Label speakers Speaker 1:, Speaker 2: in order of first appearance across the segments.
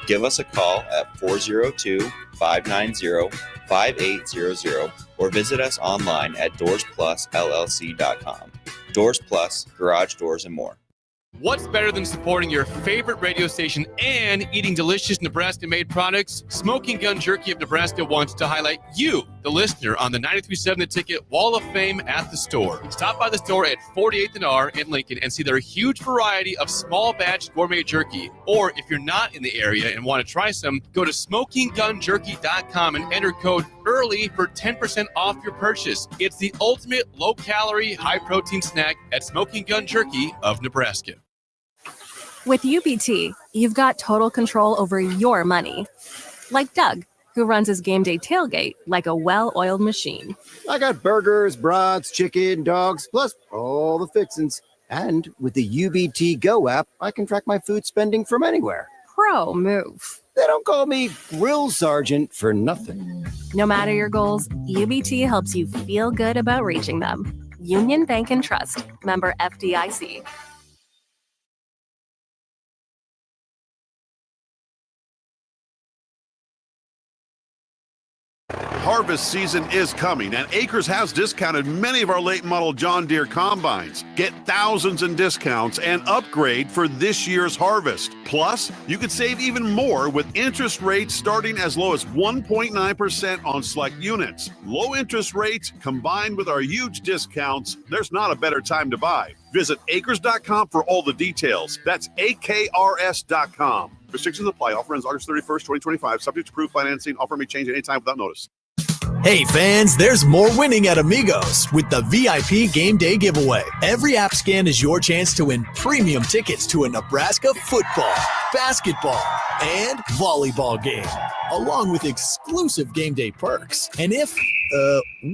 Speaker 1: Give us a call at 402-590-5800 or visit us online at DoorsPlusLLC.com. Doors Plus, garage doors and more.
Speaker 2: What's better than supporting your favorite radio station and eating delicious Nebraska-made products? Smoking Gun Jerky of Nebraska wants to highlight you, the listener, on the 93.7 The Ticket Wall of Fame at the store. Stop by the store at 48th and R in Lincoln and see their huge variety of small batch gourmet jerky. Or if you're not in the area and want to try some, go to SmokingGunJerky.com and enter code EARLY for 10% off your purchase. It's the ultimate low-calorie, high-protein snack at Smoking Gun Jerky of Nebraska.
Speaker 3: With UBT, you've got total control over your money. Like Doug, who runs his game day tailgate like a well-oiled machine.
Speaker 4: I got burgers, brats, chicken, dogs, plus all the fixins. And with the UBT Go app, I can track my food spending from anywhere.
Speaker 3: Pro move.
Speaker 4: They don't call me Grill Sergeant for nothing.
Speaker 3: No matter your goals, UBT helps you feel good about reaching them. Union Bank and Trust. Member FDIC.
Speaker 5: Harvest season is coming, and Acres has discounted many of our late model John Deere combines. Get thousands in discounts and upgrade for this year's harvest. Plus, you could save even more with interest rates starting as low as 1.9% on select units. Low interest rates combined with our huge discounts, there's not a better time to buy. Visit acres.com for all the details. That's AKRS.com. Restrictions apply. Offer ends August 31st, 2025. Subject to approved financing. Offer may change at any time without notice.
Speaker 6: Hey fans, there's more winning at Amigos with the VIP Game Day giveaway. Every app scan is your chance to win premium tickets to a Nebraska football, basketball, and volleyball game, along with exclusive game day perks. And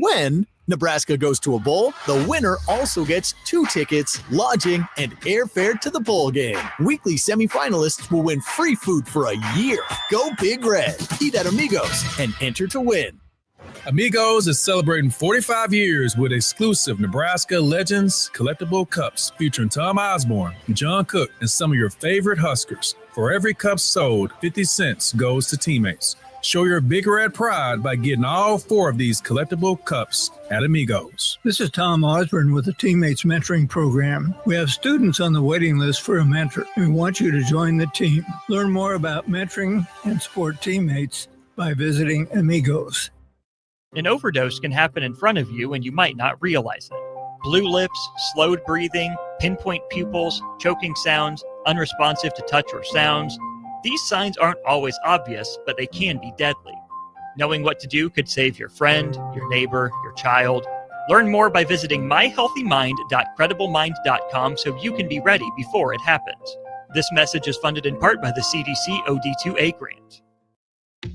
Speaker 6: when Nebraska goes to a bowl, the winner also gets 2 tickets, lodging, and airfare to the bowl game. Weekly semifinalists will win free food for a year. Go Big Red. Eat at Amigos and enter to win.
Speaker 7: Amigos is celebrating 45 years with exclusive Nebraska Legends collectible cups featuring Tom Osborne, John Cook, and some of your favorite Huskers. For every cup sold, 50 cents goes to teammates. Show your Big Red pride by getting all 4 of these collectible cups at Amigos.
Speaker 8: This is Tom Osborne with the Teammates Mentoring Program. We have students on the waiting list for a mentor, and we want you to join the team. Learn more about mentoring and support teammates by visiting Amigos.
Speaker 9: An overdose can happen in front of you and you might not realize it. Blue lips, slowed breathing, pinpoint pupils, choking sounds, unresponsive to touch or sounds. These signs aren't always obvious, but they can be deadly. Knowing what to do could save your friend, your neighbor, your child. Learn more by visiting myhealthymind.crediblemmind.com so you can be ready before it happens. This message is funded in part by the CDC OD2A grant.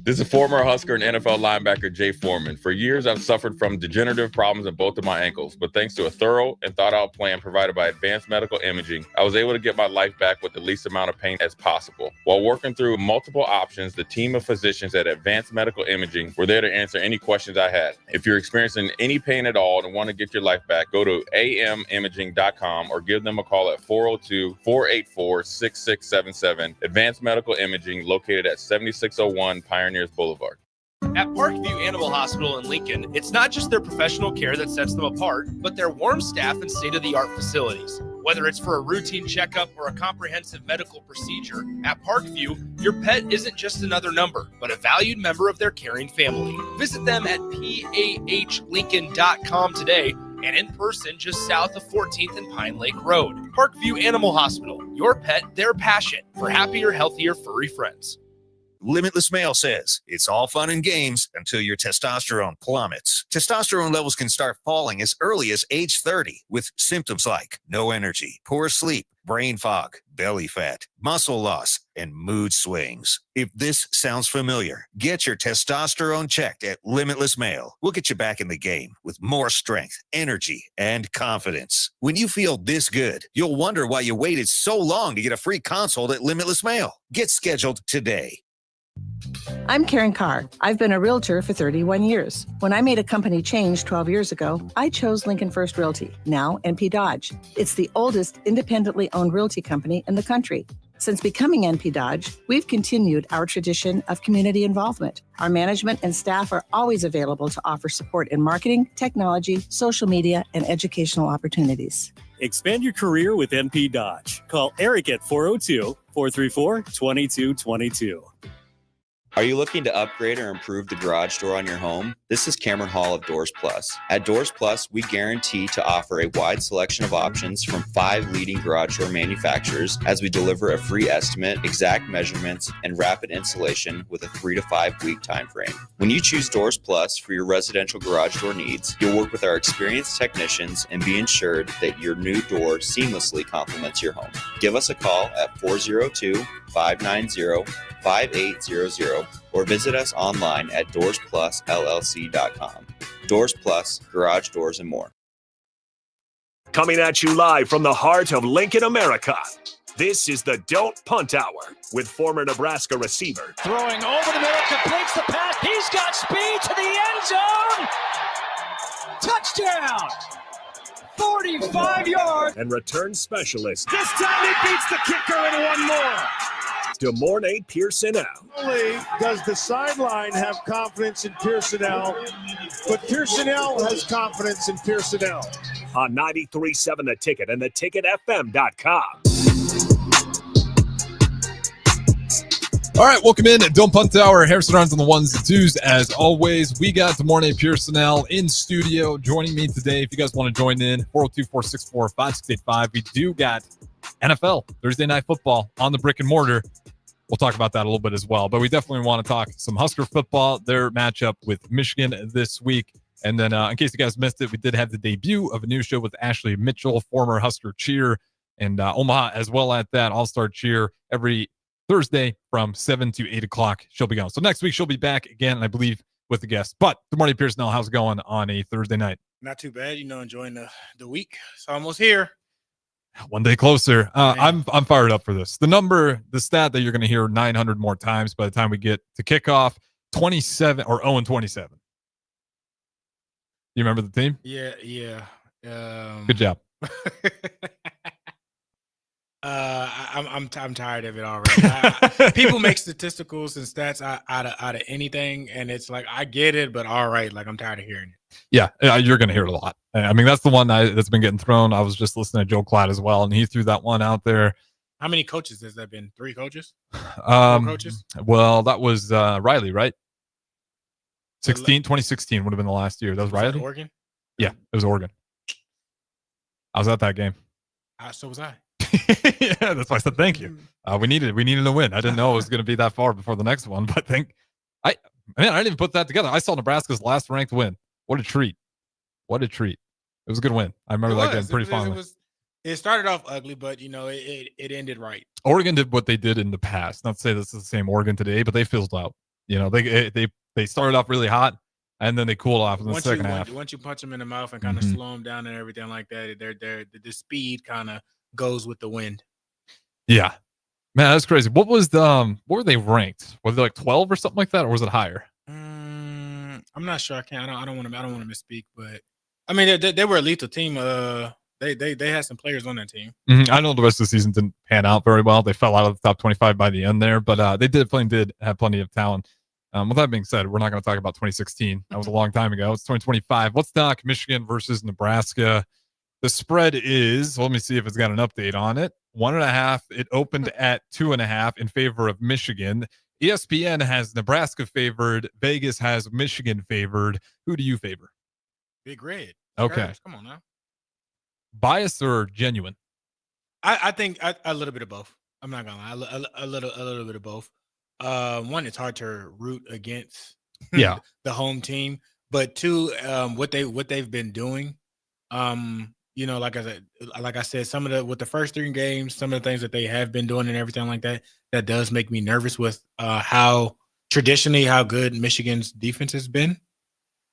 Speaker 10: This is former Husker and NFL linebacker Jay Foreman. For years, I've suffered from degenerative problems in both of my ankles, but thanks to a thorough and thought-out plan provided by Advanced Medical Imaging, I was able to get my life back with the least amount of pain as possible. While working through multiple options, the team of physicians at Advanced Medical Imaging were there to answer any questions I had. If you're experiencing any pain at all and want to get your life back, go to amimaging.com or give them a call at 402-484-6677. Advanced Medical Imaging, located at 7601 Pioneers Boulevard.
Speaker 11: At Parkview Animal Hospital in Lincoln, it's not just their professional care that sets them apart, but their warm staff and state-of-the-art facilities. Whether it's for a routine checkup or a comprehensive medical procedure, at Parkview, your pet isn't just another number, but a valued member of their caring family. Visit them at PAHLincoln.com today and in person just south of 14th and Pine Lake Road. Parkview Animal Hospital, your pet, their passion for happier, healthier, furry friends.
Speaker 12: Limitless Male says, it's all fun and games until your testosterone plummets. Testosterone levels can start falling as early as age 30 with symptoms like no energy, poor sleep, brain fog, belly fat, muscle loss, and mood swings. If this sounds familiar, get your testosterone checked at Limitless Male. We'll get you back in the game with more strength, energy, and confidence. When you feel this good, you'll wonder why you waited so long to get a free consult at Limitless Male. Get scheduled today.
Speaker 13: I'm Karen Carr. I've been a realtor for 31 years. When I made a company change 12 years ago, I chose Lincoln First Realty, now NP Dodge. It's the oldest independently owned realty company in the country. Since becoming NP Dodge, we've continued our tradition of community involvement. Our management and staff are always available to offer support in marketing, technology, social media, and educational opportunities.
Speaker 14: Expand your career with NP Dodge. Call Eric at 402-434-2222.
Speaker 1: Are you looking to upgrade or improve the garage door on your home? This is Cameron Hall of Doors Plus. At Doors Plus, we guarantee to offer a wide selection of options from 5 leading garage door manufacturers as we deliver a free estimate, exact measurements, and rapid installation with a 3 to 5 week time frame. When you choose Doors Plus for your residential garage door needs, you'll work with our experienced technicians and be ensured that your new door seamlessly complements your home. Give us a call at 402-590-5800 or visit us online at doorsplusllc.com. Doors Plus, garage doors and more.
Speaker 15: Coming at you live from the heart of Lincoln, America. This is the Don't Punt Hour with former Nebraska receiver.
Speaker 16: Throwing over the middle, completes the pass. He's got speed to the end zone. Touchdown. 45 yards.
Speaker 15: And return specialist.
Speaker 16: This time he beats the kicker and one more.
Speaker 15: DeMornay Pierson-El.
Speaker 17: Not only does the sideline have confidence in Pierson-El, but Pierson-El has confidence in Pierson-El.
Speaker 15: On 93.7 The Ticket and theticketfm.com.
Speaker 18: All right, welcome in at Don't Punt Hour. Harrison Arns on the ones and twos. As always, we got DeMornay Pierson-El in studio joining me today. If you guys want to join in, 402-464-5685. We do got NFL, Thursday Night Football on the brick and mortar. We'll talk about that a little bit as well. But we definitely want to talk some Husker football, their matchup with Michigan this week. And then in case you guys missed it, we did have the debut of a new show with Ashley Mitchell, former Husker cheer, and Omaha as well at that All-Star cheer every Thursday from 7 to 8 o'clock. She'll be gone. So next week she'll be back again, I believe, with the guest. But DeMornay Pierson-El, how's it going on a Thursday night?
Speaker 19: Not too bad, enjoying the week. It's almost here.
Speaker 18: One day closer. I'm fired up for this. The stat that you're going to hear 900 more times by the time we get to kickoff, 27 or 0-27. You remember the team?
Speaker 19: Yeah.
Speaker 18: Good job.
Speaker 19: I'm tired of it already. People make statisticals and stats out of anything, and it's like I get it, but all right, like I'm tired of hearing it.
Speaker 18: Yeah, you're going to hear it a lot. I mean, that's the one that's been getting thrown. I was just listening to Joe Klatt as well, and he threw that one out there.
Speaker 19: How many coaches has that been? 3 coaches?
Speaker 18: 4 coaches? Well, that was Riley, right? 2016 would have been the last year. That was Riley?
Speaker 19: Oregon?
Speaker 18: Yeah, it was Oregon. I was at that game.
Speaker 19: So was I.
Speaker 18: Yeah, that's why I said thank you. We needed a win. I didn't know it was going to be that far before the next one, but I didn't even put that together. I saw Nebraska's last ranked win. What a treat. It was a good win. I remember that game pretty fondly.
Speaker 19: It started off ugly, but it ended right.
Speaker 18: Oregon did what they did in the past. Not to say this is the same Oregon today, but they fizzled out. They started off really hot, and then they cooled off in the second half.
Speaker 19: Once you punch them in the mouth and kind of slow them down and everything like that, the speed kind of goes with the wind.
Speaker 18: Yeah, man, that's crazy. What were they ranked? Was they like 12 or something like that, or was it higher?
Speaker 19: I'm not sure. I don't want to misspeak, but I mean they were a lethal team. They had some players on that team.
Speaker 18: I know the rest of the season didn't pan out very well. They fell out of the top 25 by the end there, but they did have plenty of talent. With that being said, we're not going to talk about 2016. That was a long time ago. It's 2025. Let's talk Michigan versus Nebraska. The spread is, let me see if it's got an update on it. 1.5. It opened at 2.5 in favor of Michigan. ESPN has Nebraska favored. Vegas has Michigan favored. Who do you favor?
Speaker 19: Big Red.
Speaker 18: Okay.
Speaker 19: Come on now.
Speaker 18: Bias or genuine?
Speaker 19: I think a little bit of both. I'm not gonna lie. A little bit of both. One, it's hard to root against the home team, but two, what they've been doing. Like I said, with the first 3 games, some of the things that they have been doing and everything like that, that does make me nervous with how good Michigan's defense has been.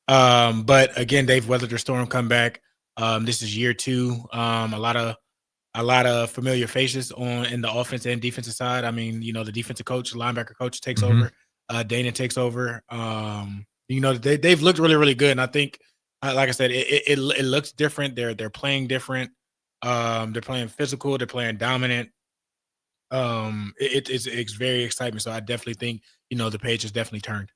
Speaker 19: But again, they've weathered the storm, come back. This is year 2. A lot of familiar faces in the offense and defensive side. I mean, the defensive coach, linebacker coach takes over. Dana takes over. They've looked really, really good. And I think, like I said, it looks different. They're playing different. They're playing physical. They're playing dominant. It's very exciting. So I definitely think, the page has definitely turned.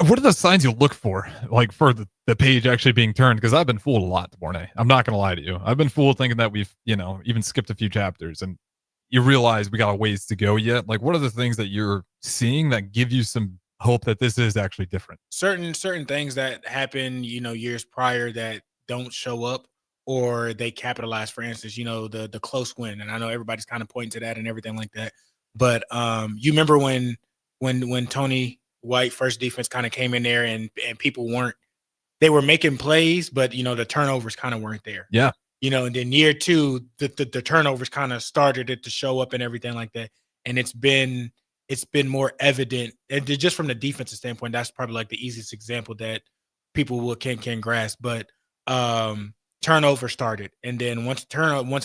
Speaker 18: What are the signs you look for, like for the page actually being turned? Because I've been fooled a lot, Mornay. I'm not going to lie to you. I've been fooled thinking that we've, even skipped a few chapters, and you realize we got a ways to go yet. Like, what are the things that you're seeing that give you some hope that this is actually different?
Speaker 19: Certain things that happen, years prior that don't show up, or they capitalize. For instance, the close win, and I know everybody's kind of pointing to that and everything like that. But you remember when Tony White first defense kind of came in there and people they were making plays, but the turnovers kind of weren't there.
Speaker 18: Yeah.
Speaker 19: And then year two, the turnovers kind of started it to show up and everything like that. And it's been more evident, and just from the defensive standpoint, that's probably like the easiest example that people can grasp. But turnover started, and then once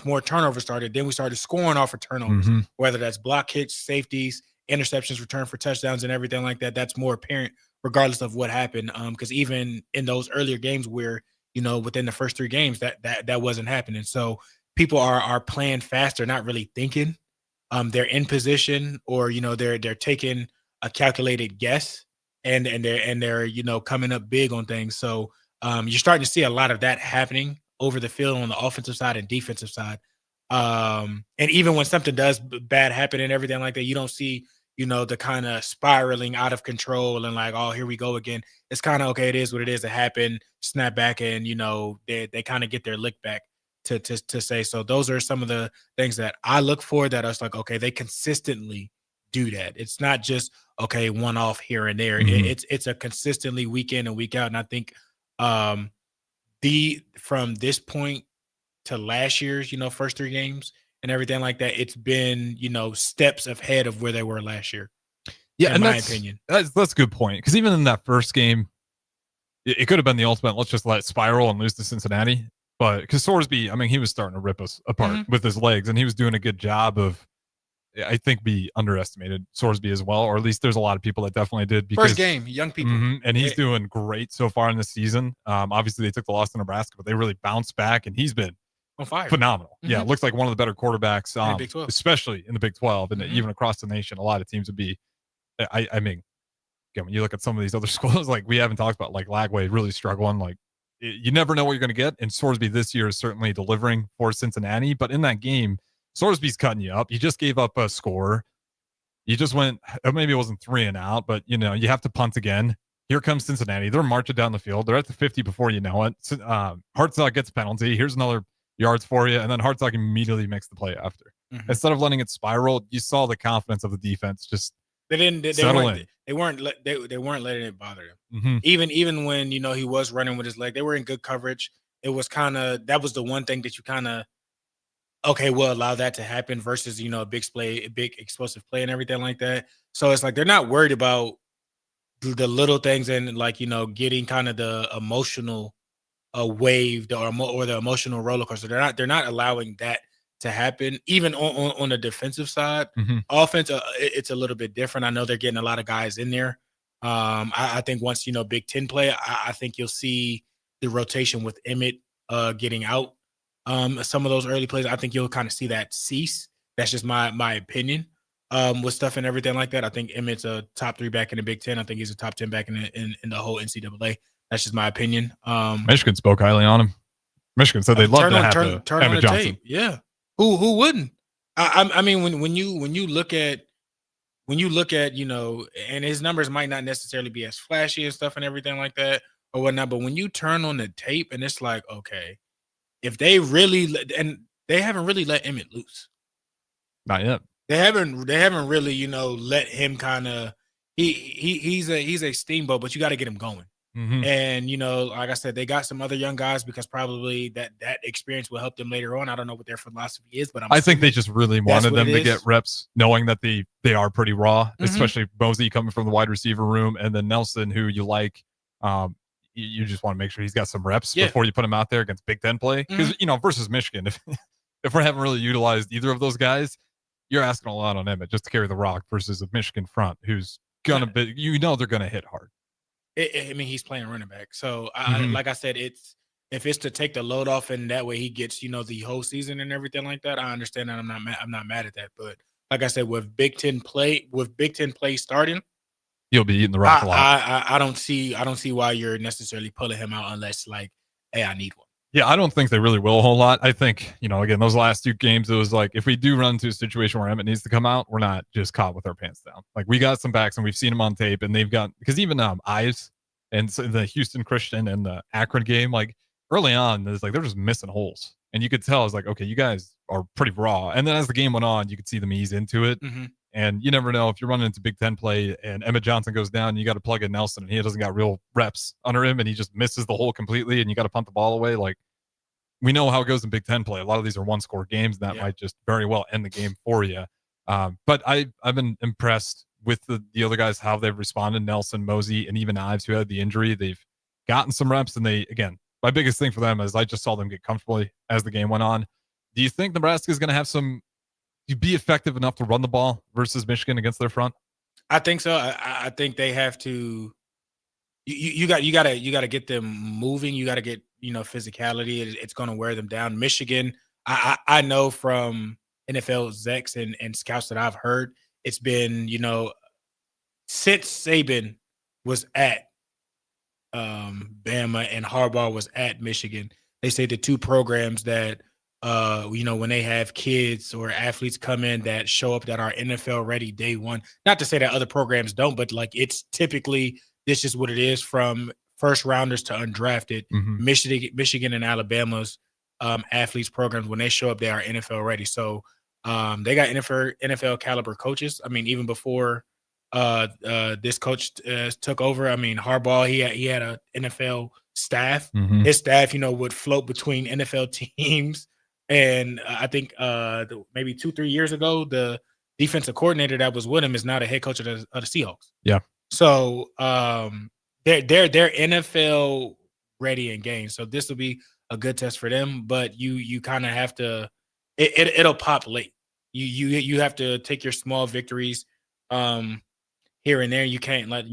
Speaker 19: more turnover started, then we started scoring off of turnovers, whether that's block kicks, safeties, interceptions, return for touchdowns, and everything like that. That's more apparent regardless of what happened. Because even in those earlier games where, within the first 3 games, that wasn't happening. So people are playing faster, not really thinking. They're in position, or they're taking a calculated guess, and they're coming up big on things. So you're starting to see a lot of that happening over the field on the offensive side and defensive side. And even when something does bad happen and everything like that, you don't see, the kind of spiraling out of control and like, oh, here we go again. It's kind of, okay, it is what it is. It happened, snap back, and, they kind of get their lick back to say. So those are some of the things that I look for, that I was like, okay, they consistently do that. It's not just, okay, one off here and there. It's a consistently week in and week out. And I think from this point to last year's, first 3 games and everything like that, it's been, steps ahead of where they were last year.
Speaker 18: Yeah,
Speaker 19: in my opinion.
Speaker 18: That's a good point. Because even in that first game, it could have been the ultimate, let's just let it spiral and lose to Cincinnati. But because Sorsby, I mean, he was starting to rip us apart with his legs, and he was doing a good job of, I think we underestimated Sorsby as well, or at least there's a lot of people that definitely did. Because,
Speaker 19: first game, young people.
Speaker 18: And he's doing great so far in the season. Obviously, they took the loss to Nebraska, but they really bounced back, and he's been
Speaker 19: on fire.
Speaker 18: Phenomenal. Yeah, it looks like one of the better quarterbacks,
Speaker 19: in the Big 12.
Speaker 18: especially in the Big 12, and even across the nation. A lot of teams would be, I mean, again, when you look at some of these other schools, like we haven't talked about, like Lagway really struggling, like, you never know what you're going to get. And Sorsby this year is certainly delivering for Cincinnati. But in that game, Sorsby's cutting you up. You just gave up a score. You just went, maybe it wasn't 3 and out, but, you have to punt again. Here comes Cincinnati. They're marching down the field. They're at the 50 before you know it. Hartzog gets a penalty. Here's another yards for you. And then Hartzog immediately makes the play after. Instead of letting it spiral, you saw the confidence of the defense just
Speaker 19: They weren't letting it bother him. Even when he was running with his leg, they were in good coverage. It was that was the one thing that you okay, we'll allow that to happen versus a big explosive play and everything like that. So it's like they're not worried about the little things and getting kind of the emotional wave or the emotional roller coaster. They're not allowing that to happen, even on the defensive side. Offense, it's a little bit different. I know they're getting a lot of guys in there. I think once Big Ten play, I think you'll see the rotation with Emmett getting out some of those early plays. I think you'll kind of see that cease. That's just my opinion with stuff and everything like that. I think Emmett's a top 3 back in the Big Ten. I think he's a top 10 back in the whole NCAA. That's just my opinion.
Speaker 18: Michigan spoke highly on him. Michigan said they'd love to have
Speaker 19: Emmett Johnson. Tape. Yeah. Who wouldn't? I mean, when you look at and his numbers might not necessarily be as flashy and stuff and everything like that or whatnot, but when you turn on the tape and it's like, okay, if they really and they haven't really let Emmett loose,
Speaker 18: not yet.
Speaker 19: They haven't really let him kind of he's a steamboat, but you got to get him going. And like I said, they got some other young guys because probably that experience will help them later on. I don't know what their philosophy is, but I think
Speaker 18: they just really wanted them to get reps, knowing that they are pretty raw, especially Mosey coming from the wide receiver room, and then Nelson, who you like. You just want to make sure he's got some reps before you put him out there against Big Ten play, because versus Michigan, if we haven't really utilized either of those guys, you're asking a lot on Emmett just to carry the rock versus a Michigan front who's gonna be, they're gonna hit hard.
Speaker 19: I mean, he's playing running back. So, like I said, if it's to take the load off and that way he gets, the whole season and everything like that, I understand that. I'm not mad at that. But like I said, with Big Ten play starting,
Speaker 18: He'll be eating the rock a lot.
Speaker 19: I don't see why you're necessarily pulling him out unless like, hey, I need one.
Speaker 18: Yeah, I don't think they really will a whole lot. I think, again, those last 2 games, it was like, if we do run into a situation where Emmett needs to come out, we're not just caught with our pants down. Like, we got some backs and we've seen them on tape, and they've got, because even Ives and so the Houston Christian and the Akron game, like early on, it's like they're just missing holes. And you could tell, it's like, okay, you guys are pretty raw. And then as the game went on, you could see them ease into it.
Speaker 19: Mm-hmm.
Speaker 18: And you never know if you're running into Big Ten play and Emmett Johnson goes down, you got to plug in Nelson and he doesn't got real reps under him and he just misses the hole completely and you got to punt the ball away. Like, we know how it goes in Big Ten play. A lot of these are 1-score games, and that might just very well end the game for you. But I've been impressed with the other guys, how they've responded. Nelson, Mosey, and even Ives, who had the injury. They've gotten some reps, and again, my biggest thing for them is I just saw them get comfortably as the game went on. Do you think Nebraska is going to have be effective enough to run the ball versus Michigan against their front?
Speaker 19: I think so. I think they have to. You got to get them moving. You got to get physicality. It's going to wear them down. Michigan, I know from NFL execs and scouts that I've heard, it's been since Saban was at Bama and Harbaugh was at Michigan, they say the 2 programs that when they have kids or athletes come in that show up that are NFL ready day one. Not to say that other programs don't, but like it's typically this is what it is from first rounders to undrafted.
Speaker 18: Mm-hmm.
Speaker 19: Michigan and Alabama's athletes programs, when they show up, they are NFL ready. So they got NFL caliber coaches. I mean, even before this coach took over, I mean, Harbaugh, he had an NFL staff.
Speaker 18: Mm-hmm.
Speaker 19: His staff, would float between NFL teams. And I think maybe 2-3 years ago, the defensive coordinator that was with him is now the head coach of the Seahawks.
Speaker 18: Yeah.
Speaker 19: So they're NFL ready and game. So this will be a good test for them. But you kind of have to. It'll pop late. You have to take your small victories here and there. You can't let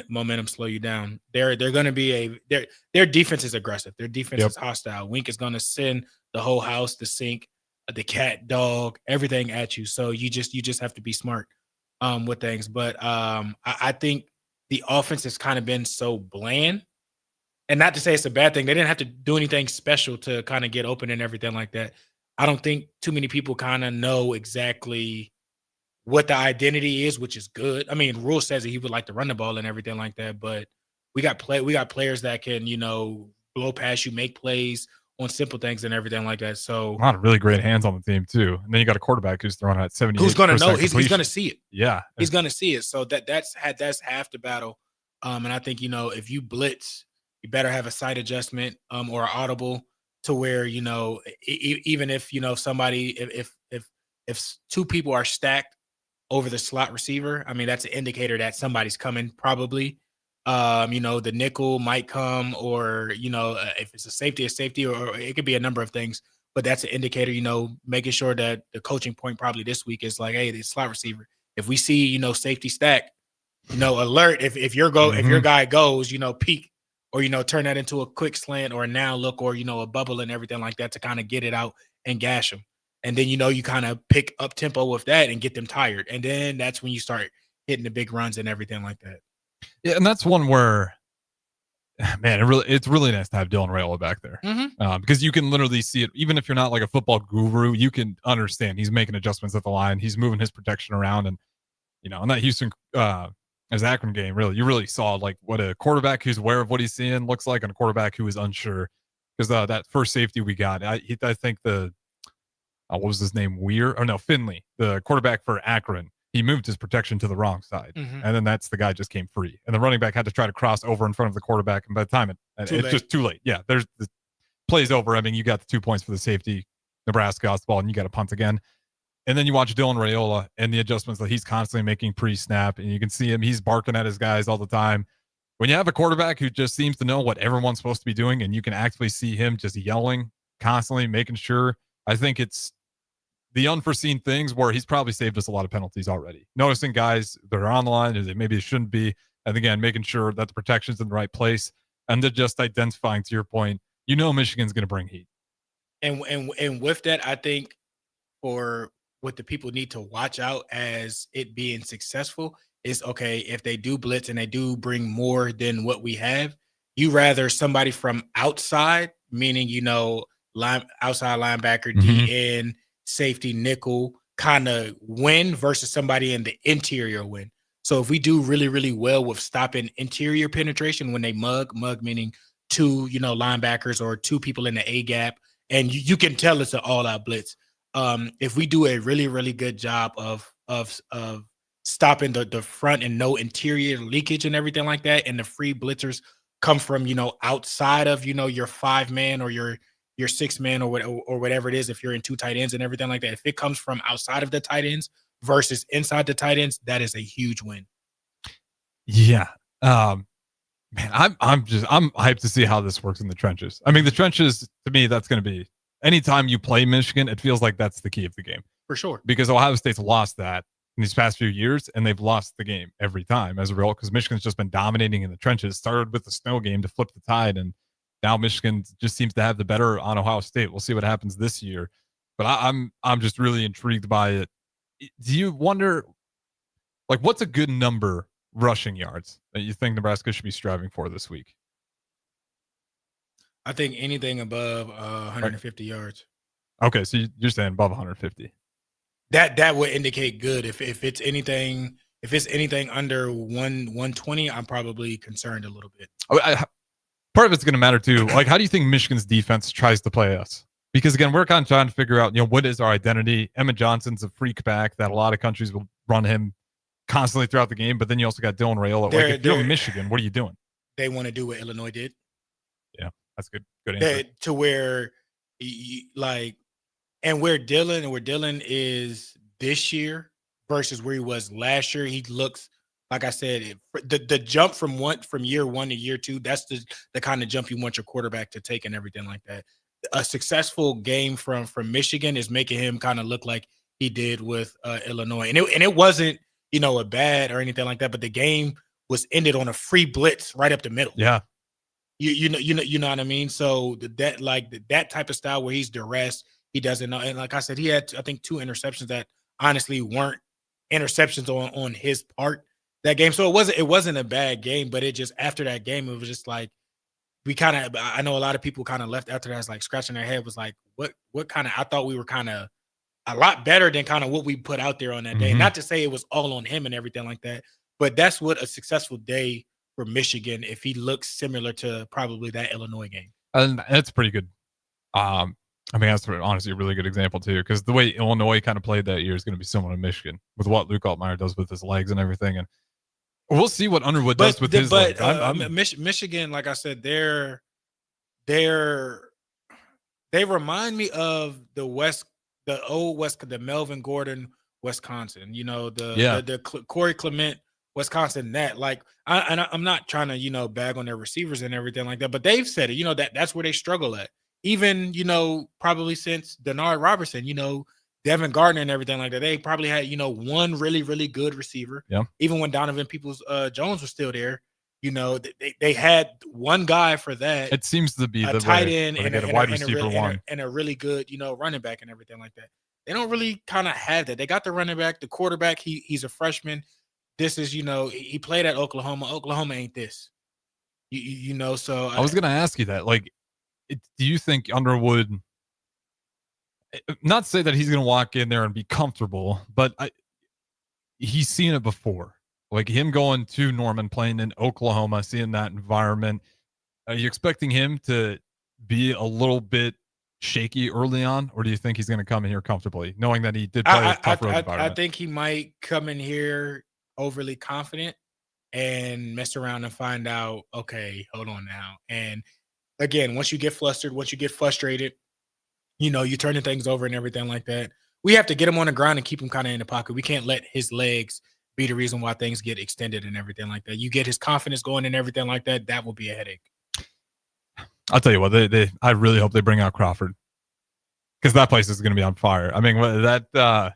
Speaker 19: momentum slow you down. They're going to be their defense is aggressive. Their defense is hostile. Wink is going to send the whole house, the sink, the cat, dog, everything at you. So you just have to be smart with things. But I think the offense has kind of been so bland, and not to say it's a bad thing. They didn't have to do anything special to kind of get open and everything like that. I don't think too many people kind of know exactly what the identity is, which is good. I mean, Rule says that he would like to run the ball and everything like that, but we got players that can, blow past you, make plays on simple things and everything like that. So
Speaker 18: a lot of really great hands on the team too. And then you got a quarterback who's throwing at 70.
Speaker 19: Who's going to know? He's going to see it.
Speaker 18: Yeah,
Speaker 19: he's going to see it. So that's half the battle. And I think if you blitz, you better have a sight adjustment or an audible to where even if somebody if 2 people are stacked over the slot receiver, I mean that's an indicator that somebody's coming probably. The nickel might come, or if it's a safety, or it could be a number of things. But that's an indicator. Making sure that the coaching point probably this week is like, hey, the slot receiver. If we see safety stack, alert. If your guy goes, peek, or turn that into a quick slant or a now look, or a bubble and everything like that to kind of get it out and gash them. And then you kind of pick up tempo with that and get them tired. And then that's when you start hitting the big runs and everything like that.
Speaker 18: Yeah, and that's one where, man, it's really nice to have Dylan Raiola back there, because you can literally see it. Even if you're not like a football guru, you can understand he's making adjustments at the line. He's moving his protection around, and in that Houston as Akron game, you really saw like what a quarterback who's aware of what he's seeing looks like, and a quarterback who is unsure. Because that first safety we got, I think what was his name? Finley, the quarterback for Akron. He moved his protection to the wrong side, and then that's the guy just came free, and the running back had to try to cross over in front of the quarterback, and by the time it's just too late. Yeah, there's the play's over. I mean, you got the 2 points for the safety. Nebraska got the ball, and you got to punt again. And then you watch Dylan Raiola and the adjustments that he's constantly making pre-snap, and you can see him. He's barking at his guys all the time. When you have a quarterback who just seems to know what everyone's supposed to be doing, and you can actually see him just yelling constantly, making sure. I think it's the unforeseen things where he's probably saved us a lot of penalties already. Noticing guys that are on the line that maybe shouldn't be, and again, making sure that the protection's in the right place, and then just identifying, to your point, You know Michigan's going to bring heat.
Speaker 19: And with that, I think for what the people need to watch out as it being successful is, okay, if they do blitz and they do bring more than what we have, you rather somebody from outside, meaning, outside linebacker, DN, safety, nickel, kind of win versus somebody in the interior win. So if we do really, really well with stopping interior penetration when they mug meaning two, linebackers or two people in the A gap, and you can tell it's an all-out blitz. If we do a really, really good job of stopping the front and no interior leakage and everything like that, and the free blitzers come from outside of your 5-man or your 6-man or whatever it is, if you're in 2 tight ends and everything like that, if it comes from outside of the tight ends versus inside the tight ends, that is a huge win.
Speaker 18: Yeah. Man, I'm hyped to see how this works in the trenches. I mean, the trenches, to me, that's going to be, anytime you play Michigan, it feels like that's the key of the game.
Speaker 19: For sure.
Speaker 18: Because Ohio State's lost that in these past few years, and they've lost the game every time as a result, because Michigan's just been dominating in the trenches. Started with the snow game to flip the tide, and now Michigan just seems to have the better on Ohio State. We'll see what happens this year. But I'm just really intrigued by it. Do you wonder, like, what's a good number rushing yards that you think Nebraska should be striving for this week?
Speaker 19: I think anything above 150 yards.
Speaker 18: Okay, so you're saying above 150.
Speaker 19: That would indicate good. If it's anything under 120, I'm probably concerned a little bit.
Speaker 18: Part of it's going to matter too. Like, how do you think Michigan's defense tries to play us? Because again, we're kind of trying to figure out, what is our identity. Emmett Johnson's a freak back that a lot of countries will run him constantly throughout the game, but then you also got Dylan Raiola. Like, if you're Michigan, what are you doing?
Speaker 19: They want to do what Illinois did.
Speaker 18: Yeah, that's good answer.
Speaker 19: To where, and where Dylan is this year versus where he was last year, he looks, like I said, the jump from year 1 to year 2, that's the kind of jump you want your quarterback to take and everything like that. A successful game from Michigan is making him kind of look like he did with Illinois, and it wasn't a bad or anything like that, but the game was ended on a free blitz right up the middle.
Speaker 18: Yeah,
Speaker 19: you know what I mean. So that type of style where he's duress, he doesn't know. And like I said, he had, I think, 2 interceptions that honestly weren't interceptions on his part that game. So it wasn't a bad game, but it just, after that game, it was just like, I know a lot of people kind of left after that, was like scratching their head, was like, what kind of, I thought we were kind of a lot better than kind of what we put out there on that day. Not to say it was all on him and everything like that, but that's what a successful day for Michigan, if he looks similar to probably that Illinois game.
Speaker 18: And that's pretty good. I mean, that's honestly a really good example too, because the way Illinois kind of played that year is going to be similar to Michigan with what Luke Altmaier does with his legs and everything. And we'll see what Underwood does with his legs.
Speaker 19: Michigan, like I said, they remind me of the old West, the Melvin Gordon, Wisconsin. The Corey Clement, Wisconsin. That, like, I'm not trying to bag on their receivers and everything like that, but they've said it. That's where they struggle at. Even probably since Denard Robertson, Devin Gardner and everything like that, they probably had one really, really good receiver.
Speaker 18: Yeah.
Speaker 19: Even when Donovan Peoples-Jones was still there, they had one guy for that.
Speaker 18: It seems to be the
Speaker 19: tight end and
Speaker 18: a wide receiver one
Speaker 19: and a really good running back and everything like that. They don't really kind of have that. They got the running back, the quarterback. He's a freshman. This is he played at Oklahoma. Oklahoma ain't this. So
Speaker 18: I was going to ask you that. Like, do you think Underwood? Not say that he's going to walk in there and be comfortable, but he's seen it before. Like, him going to Norman, playing in Oklahoma, seeing that environment. Are you expecting him to be a little bit shaky early on, or do you think he's going to come in here comfortably, knowing that he did play a tough road environment?
Speaker 19: I think he might come in here overly confident and mess around and find out, okay, hold on now. And again, once you get flustered, once you get frustrated, you're turning things over and everything like that. We have to get him on the ground and keep him kind of in the pocket. We can't let his legs be the reason why things get extended and everything like that. You get his confidence going and everything like that, that will be a headache.
Speaker 18: I'll tell you what, I really hope they bring out Crawford, because that place is going to be on fire. I mean, that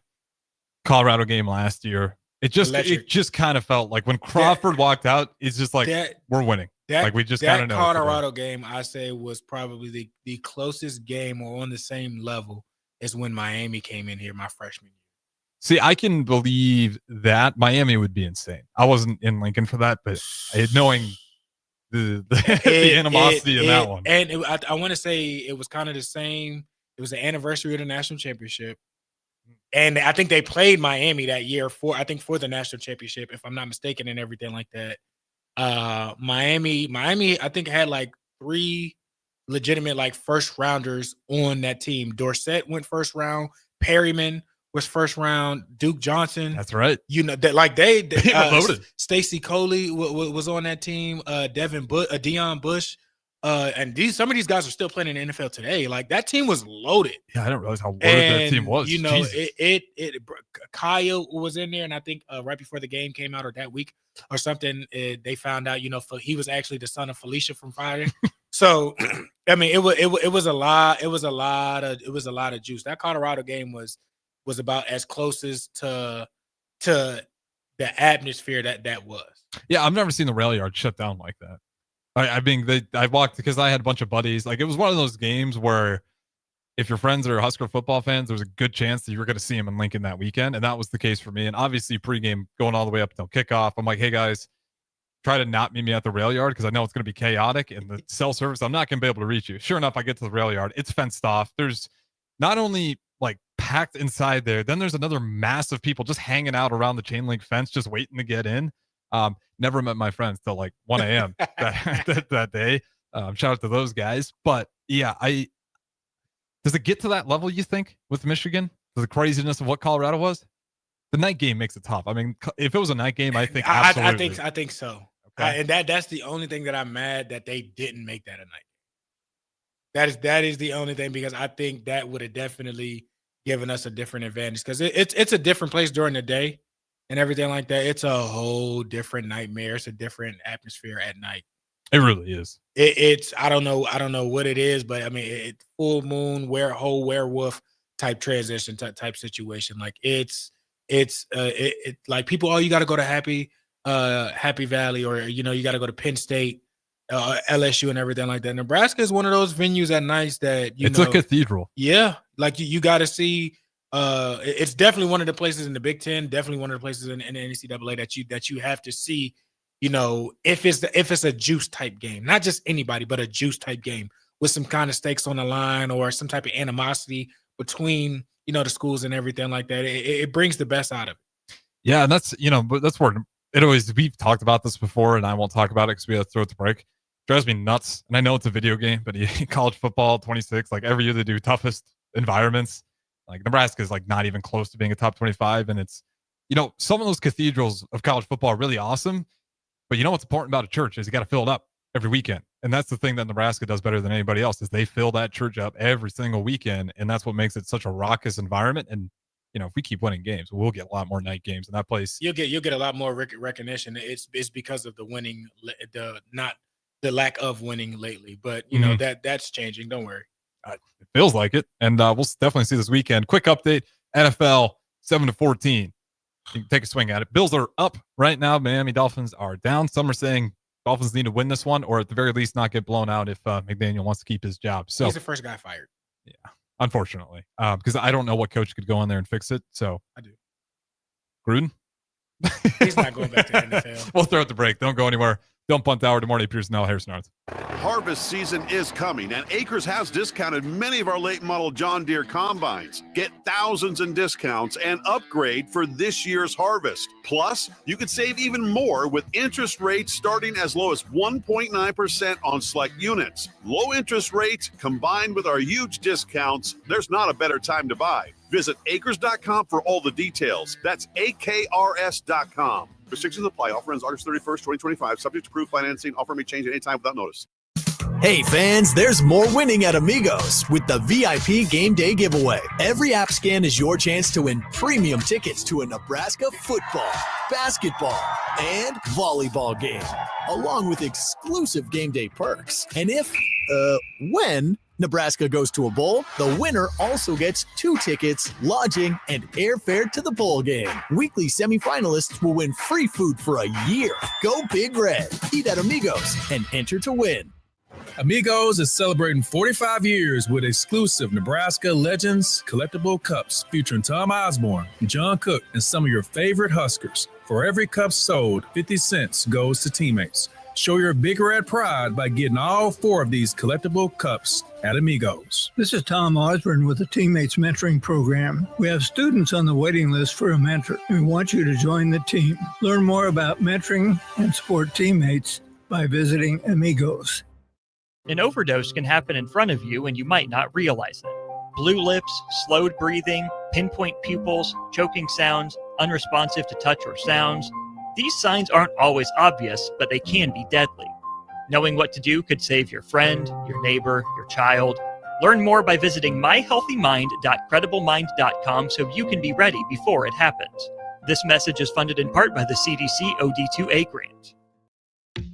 Speaker 18: Colorado game last year, it just kind of felt like when Crawford walked out, it's just like, we're winning. Like we just kind of know.
Speaker 19: Colorado game, I say, was probably the closest game or on the same level as when Miami came in here my freshman year.
Speaker 18: See, I can believe that Miami would be insane. I wasn't in Lincoln for that, but knowing the animosity in that one.
Speaker 19: And I want to say it was kind of the same. It was the anniversary of the national championship. And I think they played Miami that year for the national championship, if I'm not mistaken, and everything like that. Miami, I think had like 3 legitimate like first rounders on that team. Dorsett went first round. Perryman was first round. Duke Johnson.
Speaker 18: That's right.
Speaker 19: You know that like they
Speaker 18: loaded.
Speaker 19: Stacey Coley was on that team. Deion Bush. And some of these guys are still playing in the NFL today. Like that team was loaded.
Speaker 18: Yeah, I didn't realize how loaded that team was.
Speaker 19: You know, Kyle was in there, and I think right before the game came out or that week or something, they found out, he was actually the son of Felicia from Friday. So, I mean, it was a lot. It was a lot of juice. That Colorado game was about as close as to the atmosphere that was.
Speaker 18: Yeah, I've never seen the rail yard shut down like that. I walked because I had a bunch of buddies. Like it was one of those games where if your friends are Husker football fans, there was a good chance that you were going to see them in Lincoln that weekend. And that was the case for me. And obviously pregame going all the way up until kickoff. I'm like, hey guys, try to not meet me at the rail yard because I know it's going to be chaotic and the cell service, I'm not going to be able to reach you. Sure enough, I get to the rail yard. It's fenced off. There's not only like packed inside there, then there's another mass of people just hanging out around the chain link fence, just waiting to get in. Never met my friends till like 1 a.m. that day. Shout out to those guys. But yeah, does it get to that level, you think, with Michigan? The craziness of what Colorado was? The night game makes it tough. I mean, if it was a night game, I think absolutely.
Speaker 19: I think so.
Speaker 18: Okay.
Speaker 19: And that's the only thing that I'm mad that they didn't make that a night game. That is the only thing, because I think that would have definitely given us a different advantage, because it's a different place during the day and everything like that. It's a whole different nightmare. It's a different atmosphere at night.
Speaker 18: It really is.
Speaker 19: It's I don't know what it is, but I mean, it's full moon, whole werewolf type transition type situation. Like it's like people, you got to go to Happy Valley, or you got to go to Penn State, LSU, and everything like that. Nebraska is one of those venues at nights that
Speaker 18: it's a cathedral.
Speaker 19: Yeah, like you got to see. It's definitely one of the places in the Big Ten, definitely one of the places in the NCAA that you have to see. If it's a juice type game, not just anybody, but a juice type game with some kind of stakes on the line or some type of animosity between the schools and everything like that. It brings the best out of it.
Speaker 18: Yeah, and that's but that's where it always. We've talked about this before, and I won't talk about it because we have to throw it to break. It drives me nuts, and I know it's a video game, but college football 26, like every year they do toughest environments. Like Nebraska is like not even close to being a top 25, and it's some of those cathedrals of college football are really awesome. But what's important about a church is you got to fill it up every weekend. And that's the thing that Nebraska does better than anybody else, is they fill that church up every single weekend. And that's what makes it such a raucous environment. And, if we keep winning games, we'll get a lot more night games in that place.
Speaker 19: You'll get a lot more recognition. It's because of the winning, not the lack of winning lately. But, that's changing. Don't worry.
Speaker 18: It feels like it. And we'll definitely see this weekend. Quick update, NFL 7-14. You can take a swing at it. Bills are up right now. Miami Dolphins are down. Some are saying Dolphins need to win this one, or at the very least not get blown out if McDaniel wants to keep his job. So
Speaker 19: he's the first guy fired.
Speaker 18: Yeah, unfortunately, because I don't know what coach could go in there and fix it. So
Speaker 19: I do.
Speaker 18: Gruden?
Speaker 19: He's not going back to the NFL.
Speaker 18: We'll throw it the break. Don't go anywhere. Don't punt hour. Good morning, Pierson-El, Harrison Arns.
Speaker 5: Harvest season is coming, and Acres has discounted many of our late model John Deere combines. Get thousands in discounts and upgrade for this year's harvest. Plus, you could save even more with interest rates starting as low as 1.9% on select units. Low interest rates combined with our huge discounts, there's not a better time to buy. Visit acres.com for all the details. That's AKRS.com. Restrictions apply. Offer ends August 31st, 2025. Subject to approved financing. Offer may change at any time without notice.
Speaker 6: Hey fans, there's more winning at Amigos with the VIP Game Day giveaway. Every app scan is your chance to win premium tickets to a Nebraska football, basketball, and volleyball game, along with exclusive game day perks. And when Nebraska goes to a bowl, the winner also gets 2 tickets, lodging, and airfare to the bowl game. Weekly semifinalists will win free food for a year. Go Big Red. Eat at Amigos and enter to win.
Speaker 7: Amigos is celebrating 45 years with exclusive Nebraska Legends collectible cups featuring Tom Osborne, John Cook, and some of your favorite Huskers. For every cup sold, 50 cents goes to teammates. Show your Big Red pride by getting all 4 of these collectible cups at Amigos.
Speaker 8: This is Tom Osborne with the Teammates Mentoring Program. We have students on the waiting list for a mentor, and we want you to join the team. Learn more about mentoring and support teammates by visiting Amigos.
Speaker 9: An overdose can happen in front of you and you might not realize it. Blue lips, slowed breathing, pinpoint pupils, choking sounds, unresponsive to touch or sounds. These signs aren't always obvious, but they can be deadly. Knowing what to do could save your friend, your neighbor, your child. Learn more by visiting myhealthymind.crediblemmind.com so you can be ready before it happens. This message is funded in part by the CDC OD2A grant.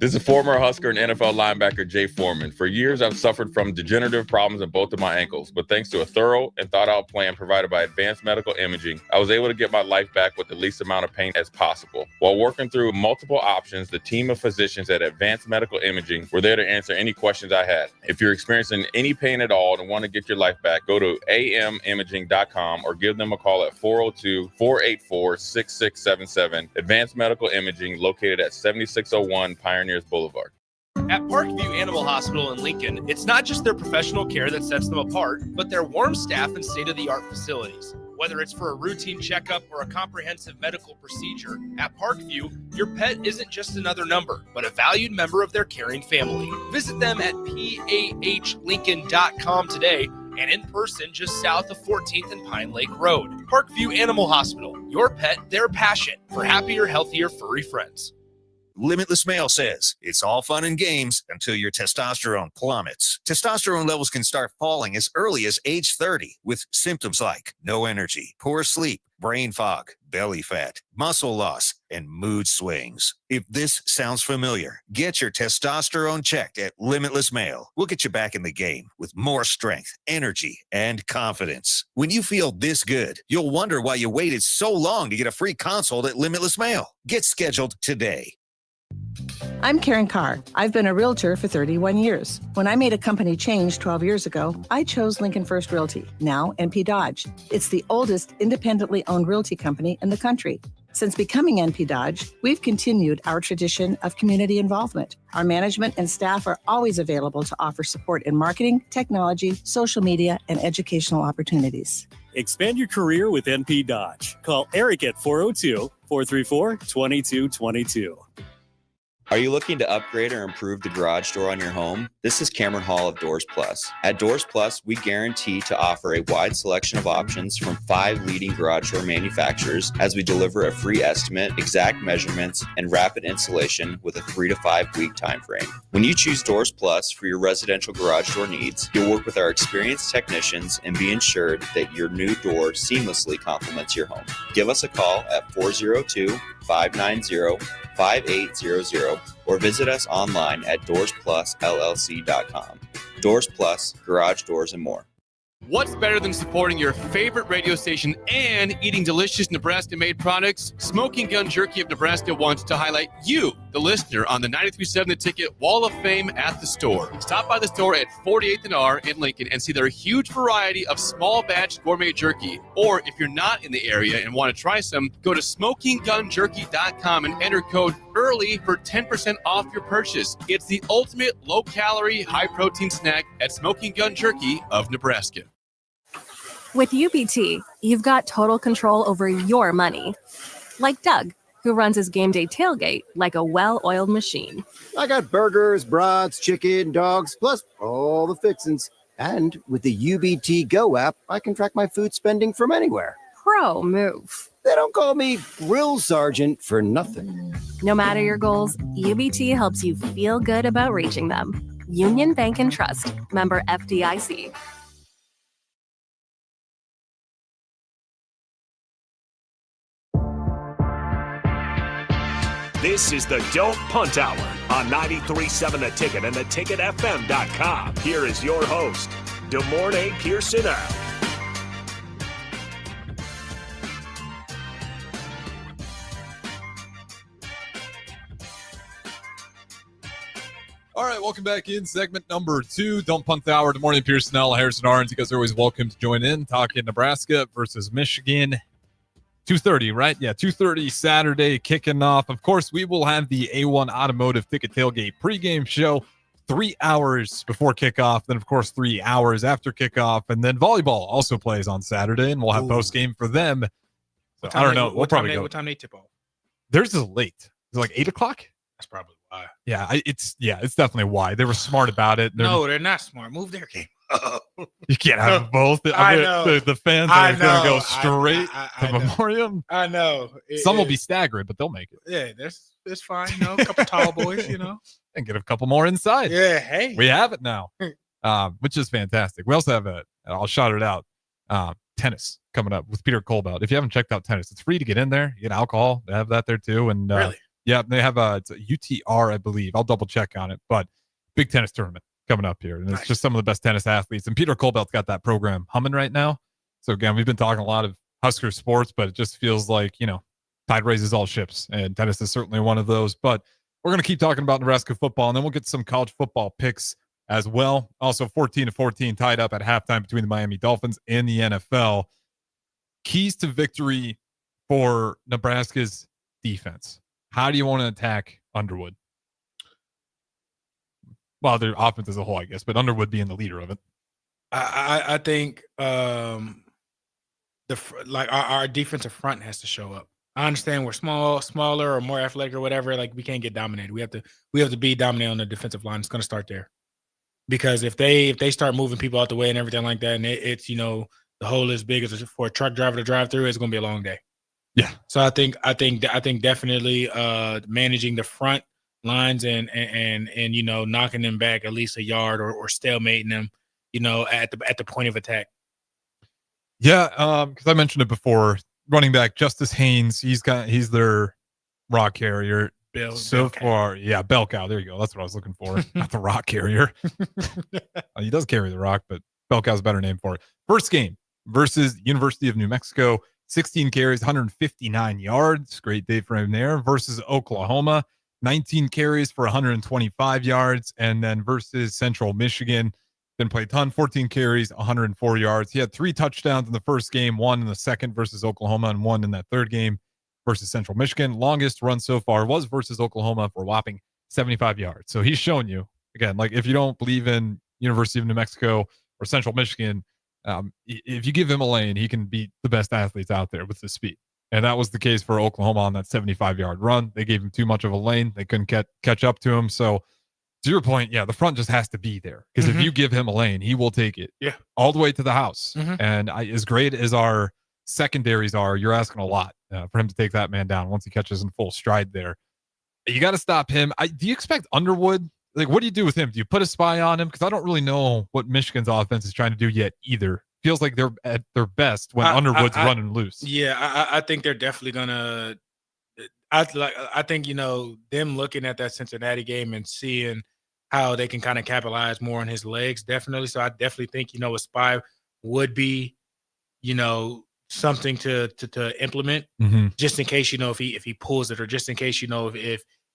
Speaker 10: This is former Husker and NFL linebacker Jay Foreman. For years, I've suffered from degenerative problems in both of my ankles, but thanks to a thorough and thought-out plan provided by Advanced Medical Imaging, I was able to get my life back with the least amount of pain as possible. While working through multiple options, the team of physicians at Advanced Medical Imaging were there to answer any questions I had. If you're experiencing any pain at all and want to get your life back, go to amimaging.com or give them a call at 402-484-6677. Advanced Medical Imaging, located at 7601 Pioneers Boulevard.
Speaker 11: At Parkview Animal Hospital in Lincoln, it's not just their professional care that sets them apart, but their warm staff and state-of-the-art facilities. Whether it's for a routine checkup or a comprehensive medical procedure, at Parkview, your pet isn't just another number, but a valued member of their caring family. Visit them at pahlincoln.com today and in person just south of 14th and Pine Lake Road. Parkview Animal Hospital, your pet, their passion for happier, healthier, furry friends.
Speaker 12: Limitless Male says it's all fun and games until your testosterone plummets. Testosterone levels can start falling as early as age 30 with symptoms like no energy, poor sleep, brain fog, belly fat, muscle loss, and mood swings. If this sounds familiar, get your testosterone checked at Limitless Male. We'll get you back in the game with more strength, energy, and confidence. When you feel this good, you'll wonder why you waited so long to get a free consult at Limitless Male. Get scheduled today.
Speaker 13: I'm Karen Carr. I've been a realtor for 31 years. When I made a company change 12 years ago, I chose Lincoln First Realty, now NP Dodge. It's the oldest independently owned realty company in the country. Since becoming NP Dodge, we've continued our tradition of community involvement. Our management and staff are always available to offer support in marketing, technology, social media, and educational opportunities.
Speaker 14: Expand your career with NP Dodge. Call Eric at 402-434-2222.
Speaker 1: Are you looking to upgrade or improve the garage door on your home? This is Cameron Hall of Doors Plus. At Doors Plus, we guarantee to offer a wide selection of options from 5 leading garage door manufacturers as we deliver a free estimate, exact measurements, and rapid installation with a 3 to 5 week time frame. When you choose Doors Plus for your residential garage door needs, you'll work with our experienced technicians and be ensured that your new door seamlessly complements your home. Give us a call at 402-590-5800 or visit us online at doorsplusllc.com. Doors Plus, garage doors and more.
Speaker 2: What's better than supporting your favorite radio station and eating delicious Nebraska-made products? Smoking Gun Jerky of Nebraska wants to highlight you, the listener, on the 93.7 The Ticket Wall of Fame at the store. Stop by the store at 48th and R in Lincoln and see their huge variety of small batch gourmet jerky. Or if you're not in the area and want to try some, go to smokinggunjerky.com and enter code EARLY for 10% off your purchase. It's the ultimate low-calorie, high-protein snack at Smoking Gun Jerky of Nebraska.
Speaker 3: With UBT, you've got total control over your money. Like Doug, who runs his game day tailgate like a well-oiled machine.
Speaker 4: I got burgers, brats, chicken, dogs, plus all the fixins. And with the UBT Go app, I can track my food spending from anywhere.
Speaker 3: Pro move.
Speaker 4: They don't call me Grill Sergeant for nothing.
Speaker 3: No matter your goals, UBT helps you feel good about reaching them. Union Bank and Trust. Member FDIC.
Speaker 15: This is the Don't Punt Hour on 93.7 The Ticket and theticketfm.com. Here is your host, Des Moines Pierson-El.
Speaker 18: All right, welcome back in segment number 2. Don't Punt the Hour. Good morning, Pierson-El, Harrison Arns. You guys are always welcome to join in. Talking Nebraska versus Michigan. 2:30, right? Yeah, 2:30 Saturday kicking off. Of course, we will have the A1 Automotive Ticket Tailgate pregame show 3 hours before kickoff. Then, of course, 3 hours after kickoff. And then volleyball also plays on Saturday, and we'll have postgame for them. So, I don't know. We'll probably go.
Speaker 19: What time they tip off?
Speaker 18: Theirs is late. It's like 8 o'clock.
Speaker 19: That's probably why.
Speaker 18: Yeah, it's definitely why. They were smart about it.
Speaker 19: They're not smart. Move their game up.
Speaker 18: You can't have them both.
Speaker 19: I know.
Speaker 18: The fans are going to go straight to Memoriam.
Speaker 19: I know.
Speaker 18: Some will be staggered, but they'll make it.
Speaker 19: Yeah, it's fine. A couple tall boys,
Speaker 18: And get a couple more inside.
Speaker 19: Yeah, hey.
Speaker 18: We have it now, which is fantastic. We also have I'll shout it out, tennis coming up with Peter Colbelt. If you haven't checked out tennis, it's free to get in there. You get alcohol. They have that there too. And
Speaker 19: really?
Speaker 18: Yeah, they have it's a UTR, I believe. I'll double check on it, but big tennis tournament coming up here. And it's just some of the best tennis athletes. And Peter Colbelt's got that program humming right now. So again, we've been talking a lot of Husker sports, but it just feels like, tide raises all ships. And tennis is certainly one of those. But we're going to keep talking about Nebraska football, and then we'll get some college football picks as well. Also 14-14 tied up at halftime between the Miami Dolphins and the NFL. Keys to victory for Nebraska's defense. How do you want to attack Underwood? Well, their offense as a whole, I guess, but Underwood being the leader of it.
Speaker 19: I think our defensive front has to show up. I understand we're smaller or more athletic or whatever. Like, we can't get dominated. We have to be dominant on the defensive line. It's going to start there, because if they start moving people out the way and everything like that, and it's the hole is big as for a truck driver to drive through, it's going to be a long day.
Speaker 18: Yeah.
Speaker 19: So I think definitely managing the front lines and knocking them back at least a yard or stalemating them, at the point of attack.
Speaker 18: Yeah, because I mentioned it before. Running back Justice Haynes, he's their rock carrier so far. Yeah, bell cow. There you go. That's what I was looking for. Not the rock carrier. He does carry the rock, but bell cow's a better name for it. First game versus University of New Mexico. 16 carries, 159 yards. Great day for him there. Versus Oklahoma, 19 carries for 125 yards. And then versus Central Michigan, didn't play a ton, 14 carries, 104 yards. He had 3 touchdowns in the first game, 1 in the second versus Oklahoma, and 1 in that third game versus Central Michigan. Longest run so far was versus Oklahoma for a whopping 75 yards. So he's shown you, again, like, if you don't believe in University of New Mexico or Central Michigan, if you give him a lane, he can beat the best athletes out there with the speed. And that was the case for Oklahoma on that 75-yard run. They gave him too much of a lane. They couldn't catch up to him. So to your point, yeah, the front just has to be there, because if you give him a lane, he will take it all the way to the house. And as great as our secondaries are, you're asking a lot for him to take that man down once he catches in full stride there. You got to stop him. Do you expect Underwood? Like, what do you do with him? Do you put a spy on him? Because I don't really know what Michigan's offense is trying to do yet either. Feels like they're at their best when Underwood's running loose.
Speaker 19: Yeah, I think they're definitely gonna. I think them looking at that Cincinnati game and seeing how they can kind of capitalize more on his legs, definitely. So I definitely think a spy would be something to implement, just in case if he pulls it, or just in case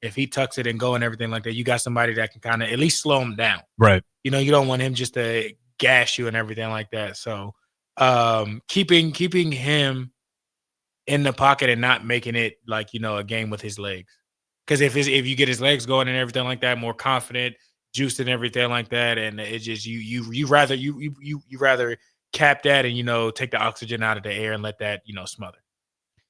Speaker 19: if he tucks it and go and everything like that, you got somebody that can kind of at least slow him down.
Speaker 18: Right.
Speaker 19: You don't want him just to gash you and everything like that. So keeping him in the pocket and not making it like, a game with his legs. Because if you get his legs going and everything like that, more confident, juiced and everything like that, and it's just you rather cap that and take the oxygen out of the air and let that smother.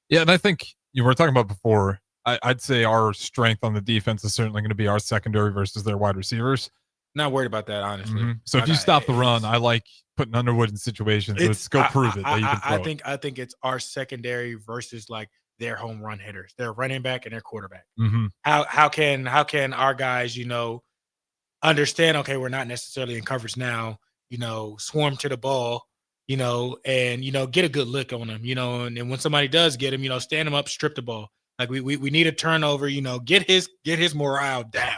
Speaker 18: Yeah, and I think you were talking about before. I'd say our strength on the defense is certainly going to be our secondary versus their wide receivers.
Speaker 19: Not worried about that, honestly.
Speaker 18: So if you stop the run, I like putting Underwood in situations. Let's go prove it that you can throw it.
Speaker 19: I think it's our secondary versus like their home run hitters, their running back and their quarterback. How can our guys, understand? Okay, we're not necessarily in coverage now. Swarm to the ball. And get a good lick on them. And when somebody does get him, stand him up, strip the ball. Like we need a turnover, get his morale down,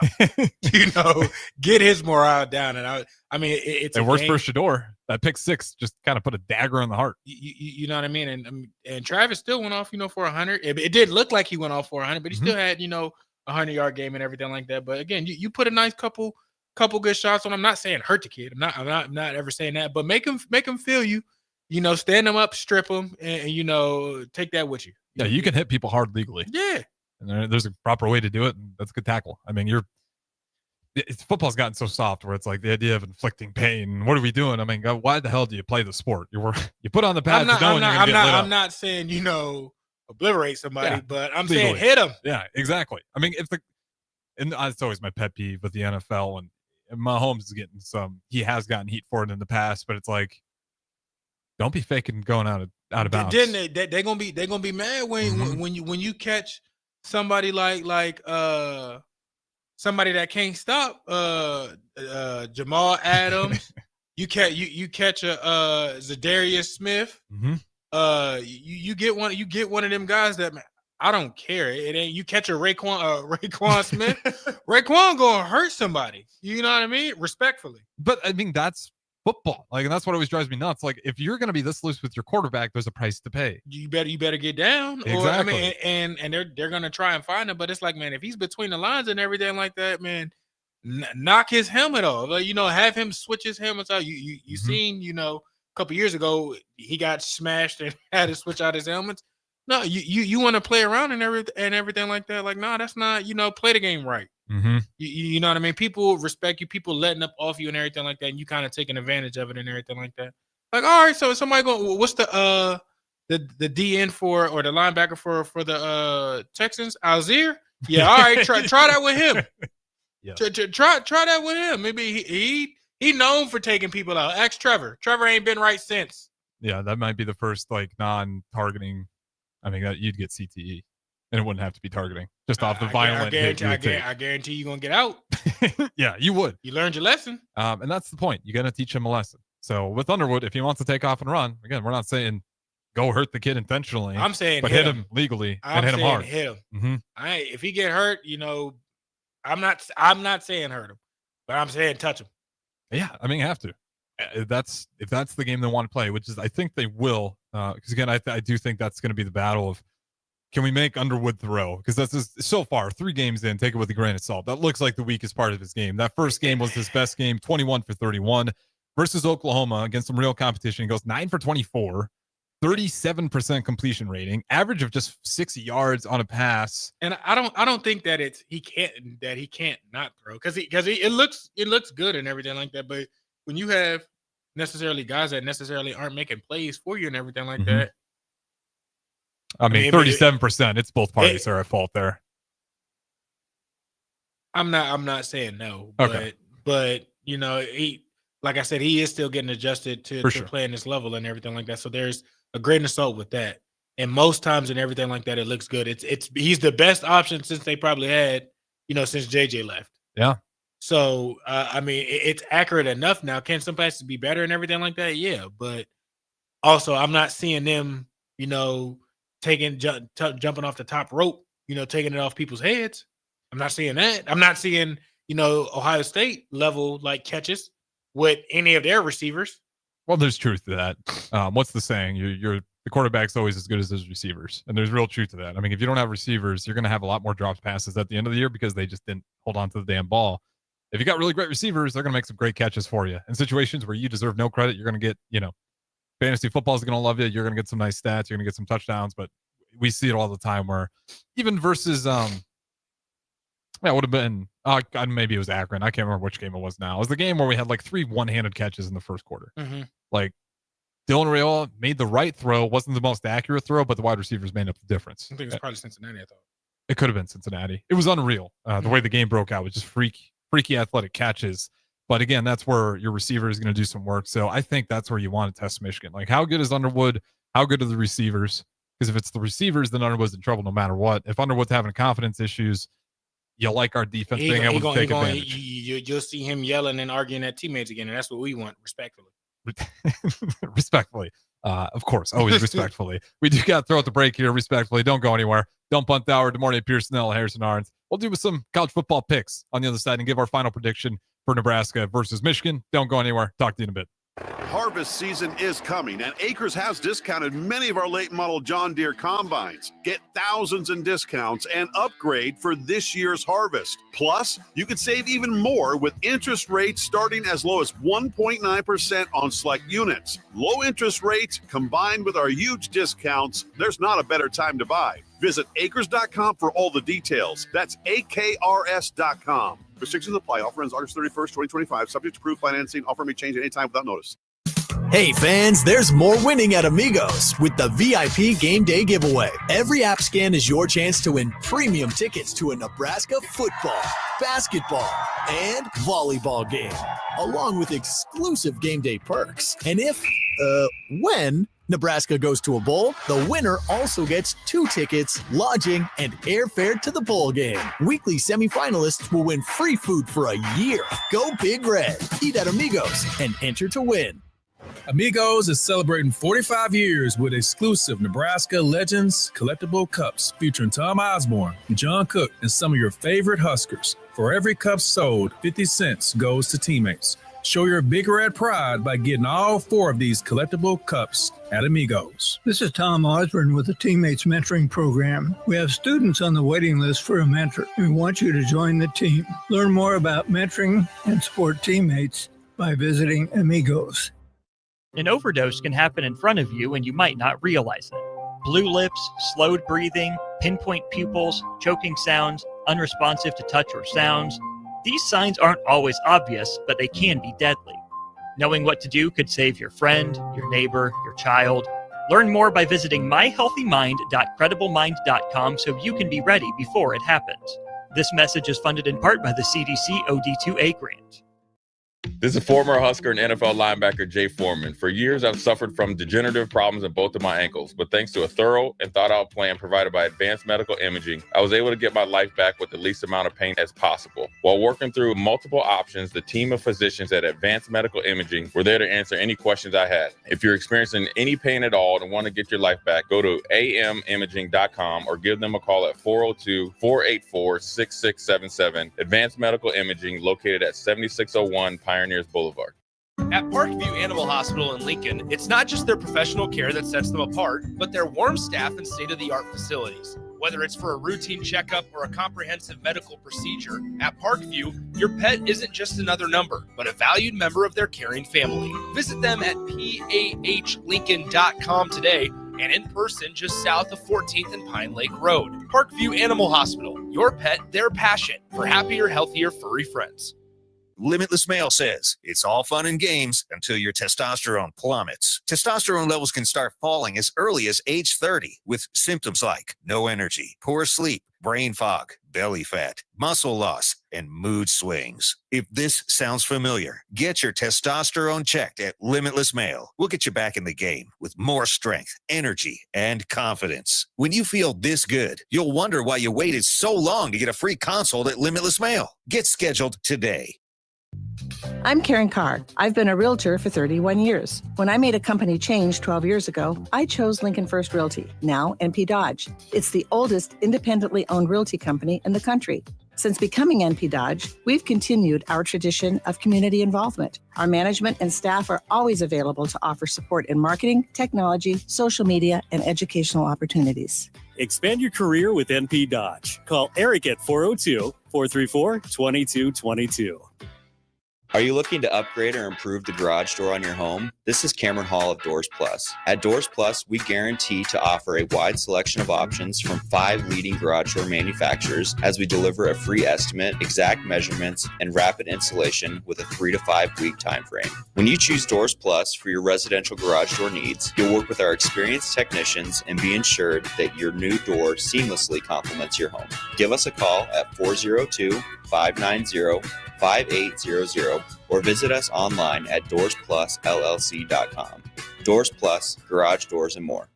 Speaker 19: get his morale down. And I mean, it
Speaker 18: works for Shador. that pick six just kind of put a dagger in the heart.
Speaker 19: You know what I mean? And Travis still went off, for 100. It did look like he went off for 100, but he still had, a 100-yard game and everything like that. But again, you put a nice couple good shots on. I'm not saying hurt the kid. I'm not ever saying that, but make him feel you. Stand them up, strip them, and take that with you.
Speaker 18: Yeah, you can hit people hard legally.
Speaker 19: Yeah,
Speaker 18: and there's a proper way to do it, and that's a good tackle. I mean, football's gotten so soft where it's like the idea of inflicting pain. What are we doing? I mean, why the hell do you play the sport? You put on the pads.
Speaker 19: I'm not saying obliterate somebody, but I'm legally saying hit them.
Speaker 18: Yeah, exactly. I mean, and it's always my pet peeve with the NFL, and Mahomes is getting he has gotten heat for it in the past, but it's like, don't be faking going out of bounds.
Speaker 19: Then they're gonna be mad when you catch somebody like somebody that can't stop Jamal Adams. you catch a Zadarius Smith.
Speaker 18: Mm-hmm.
Speaker 19: You get one of them guys that, man, I don't care. It ain't you catch a Raekwon Smith. Raekwon gonna hurt somebody. You know what I mean? Respectfully.
Speaker 18: But I mean, that's football. Like, and that's what always drives me nuts. Like, if you're gonna be this loose with your quarterback, there's a price to pay.
Speaker 19: You better get down.
Speaker 18: Exactly.
Speaker 19: And they're gonna try and find him. But it's like, man, if he's between the lines and everything like that, man, knock his helmet off. Like, have him switch his helmets out. You
Speaker 18: Mm-hmm.
Speaker 19: seen, a couple years ago he got smashed and had to switch out his helmets. No, you want to play around and everything like that. Like, no, that's not, play the game right.
Speaker 18: Mm-hmm.
Speaker 19: You know what I mean? People respect you, people letting up off you and everything like that, and you kind of taking advantage of it and everything like that. Like, all right, so somebody going, what's the DN for, or the linebacker for the Texans? Algier? Yeah, all right, try that with him.
Speaker 18: Yeah.
Speaker 19: Try that with him. Maybe he known for taking people out. Ask Trevor. Trevor ain't been right since.
Speaker 18: Yeah, that might be the first non-targeting. I mean, that you'd get CTE, and it wouldn't have to be targeting, just off the violent.
Speaker 19: I guarantee you're gonna get out.
Speaker 18: Yeah, you would.
Speaker 19: You learned your lesson.
Speaker 18: And that's the point. You got to teach him a lesson. So with Underwood, if he wants to take off and run, again, we're not saying go hurt the kid intentionally.
Speaker 19: I'm saying,
Speaker 18: but hit him legally and hit him hard.
Speaker 19: Hit him.
Speaker 18: Mm-hmm.
Speaker 19: If he get hurt, I'm not saying hurt him, but I'm saying touch him.
Speaker 18: Yeah, I mean, you have to. If that's the game they want to play, which is, I think they will, because again, I do think that's going to be the battle of, can we make Underwood throw? Because that's just, so far 3 games in, take it with a grain of salt. That looks like the weakest part of his game. That first game was his best game, 21 for 31 versus Oklahoma against some real competition. He goes 9 for 24, 37% completion rating, average of just 6 yards on a pass.
Speaker 19: And I don't think that he can't not throw, because it looks good and everything like that, but when you have necessarily guys that necessarily aren't making plays for you and everything like that.
Speaker 18: I mean 37%. It's both parties are at fault there.
Speaker 19: I'm not saying no,
Speaker 18: okay.
Speaker 19: but he, like I said, he is still getting adjusted to
Speaker 18: sure.
Speaker 19: playing this level and everything like that. So there's a grain of salt with that. And most times and everything like that, it looks good. He's the best option since they probably had, since JJ left.
Speaker 18: Yeah.
Speaker 19: So, I mean, it's accurate enough now. Can some passes be better and everything like that? Yeah. But also, I'm not seeing them, jumping off the top rope, taking it off people's heads. I'm not seeing that. I'm not seeing, Ohio State level like catches with any of their receivers.
Speaker 18: Well, there's truth to that. What's the saying? The quarterback's always as good as his receivers. And there's real truth to that. I mean, if you don't have receivers, you're going to have a lot more dropped passes at the end of the year because they just didn't hold on to the damn ball. If you got really great receivers, they're going to make some great catches for you. In situations where you deserve no credit, you're going to get, fantasy football is going to love you. You're going to get some nice stats. You're going to get some touchdowns. But we see it all the time where even versus, it would have been, God, maybe it was Akron. I can't remember which game it was now. It was the game where we had like 3 one-handed catches in the first quarter.
Speaker 19: Mm-hmm.
Speaker 18: Like, Dylan Raiola made the right throw. Wasn't the most accurate throw, but the wide receivers made up the difference.
Speaker 19: I think it was probably Cincinnati, I thought.
Speaker 18: It could have been Cincinnati. It was unreal. The way the game broke out was just freaky athletic catches. But again, that's where your receiver is going to do some work. So I think that's where you want to test Michigan. Like, how good is Underwood? How good are the receivers? Because if it's the receivers, then Underwood's in trouble no matter what. If Underwood's having confidence issues, you like our defense being able to take advantage.
Speaker 19: You'll see him yelling and arguing at teammates again, and that's what we want, respectfully.
Speaker 18: Respectfully. Of course, always respectfully. We do got to throw out the break here respectfully. Don't go anywhere. Don't punt hour. Good morning, Pierson-El, Harrison Arns. We'll do with some college football picks on the other side and give our final prediction for Nebraska versus Michigan. Don't go anywhere. Talk to you in a bit.
Speaker 5: harvest season is coming, and Acres has discounted many of our late model John Deere combines. Get thousands in discounts and upgrade for this year's harvest. Plus, you can save even more with interest rates starting as low as 1.9% on select units. Low interest rates combined with our huge discounts, there's not a better time to buy. Visit acres.com for all the details. That's AKRS.com. Restrictions apply. Offer ends August 31st, 2025. Subject to approved financing. Offer may change at any time without notice.
Speaker 6: Hey fans, there's more winning at Amigos with the VIP Game Day giveaway. Every app scan is your chance to win premium tickets to a Nebraska football, basketball, and volleyball game, along with exclusive game day perks. And when Nebraska goes to a bowl, the winner also gets 2 tickets, lodging, and airfare to the bowl game. Weekly semifinalists will win free food for a year. Go Big Red. Eat at Amigos and enter to win.
Speaker 7: Amigos is celebrating 45 years with exclusive Nebraska Legends collectible cups featuring Tom Osborne, John Cook, and some of your favorite Huskers. For every cup sold, 50 cents goes to teammates. Show your Big Red pride by getting all 4 of these collectible cups at Amigos.
Speaker 8: This is Tom Osborne with the Teammates Mentoring Program. We have students on the waiting list for a mentor. We want you to join the team. Learn more about mentoring and support teammates by visiting Amigos.
Speaker 9: An overdose can happen in front of you and you might not realize it. Blue lips, slowed breathing, pinpoint pupils, choking sounds, unresponsive to touch or sounds. These signs aren't always obvious, but they can be deadly. Knowing what to do could save your friend, your neighbor, your child. Learn more by visiting myhealthymind.crediblemmind.com so you can be ready before it happens. This message is funded in part by the CDC OD2A grant.
Speaker 10: This is former Husker and NFL linebacker Jay Foreman. For years, I've suffered from degenerative problems in both of my ankles, but thanks to a thorough and thought-out plan provided by Advanced Medical Imaging, I was able to get my life back with the least amount of pain as possible. While working through multiple options, the team of physicians at Advanced Medical Imaging were there to answer any questions I had. If you're experiencing any pain at all and want to get your life back, go to amimaging.com or give them a call at 402-484-6677. Advanced Medical Imaging, located at 7601 Pioneers Boulevard.
Speaker 11: At Parkview Animal Hospital in Lincoln, it's not just their professional care that sets them apart, but their warm staff and state-of-the-art facilities. Whether it's for a routine checkup or a comprehensive medical procedure, at Parkview, your pet isn't just another number, but a valued member of their caring family. Visit them at pahlincoln.com today and in person just south of 14th and Pine Lake Road. Parkview Animal Hospital, your pet, their passion for happier, healthier, furry friends.
Speaker 12: Limitless Male says it's all fun and games until your testosterone plummets. Testosterone levels can start falling as early as age 30 with symptoms like no energy, poor sleep, brain fog, belly fat, muscle loss, and mood swings. If this sounds familiar, get your testosterone checked at Limitless Male. We'll get you back in the game with more strength, energy, and confidence. When you feel this good, you'll wonder why you waited so long to get a free consult at Limitless Male. Get scheduled today.
Speaker 13: I'm Karen Carr. I've been a realtor for 31 years. When I made a company change 12 years ago, I chose Lincoln First Realty, now NP Dodge. It's the oldest independently owned realty company in the country. Since becoming NP Dodge, we've continued our tradition of community involvement. Our management and staff are always available to offer support in marketing, technology, social media, and educational opportunities.
Speaker 14: Expand your career with NP Dodge. Call Eric at 402-434-2222.
Speaker 1: Are you looking to upgrade or improve the garage door on your home? This is Cameron Hall of Doors Plus. At Doors Plus, we guarantee to offer a wide selection of options from 5 leading garage door manufacturers as we deliver a free estimate, exact measurements, and rapid installation with a 3 to 5 week time frame. When you choose Doors Plus for your residential garage door needs, you'll work with our experienced technicians and be ensured that your new door seamlessly complements your home. Give us a call at 402-590-5800 or visit us online at doorsplusllc.com. Doors Plus, garage doors, and more.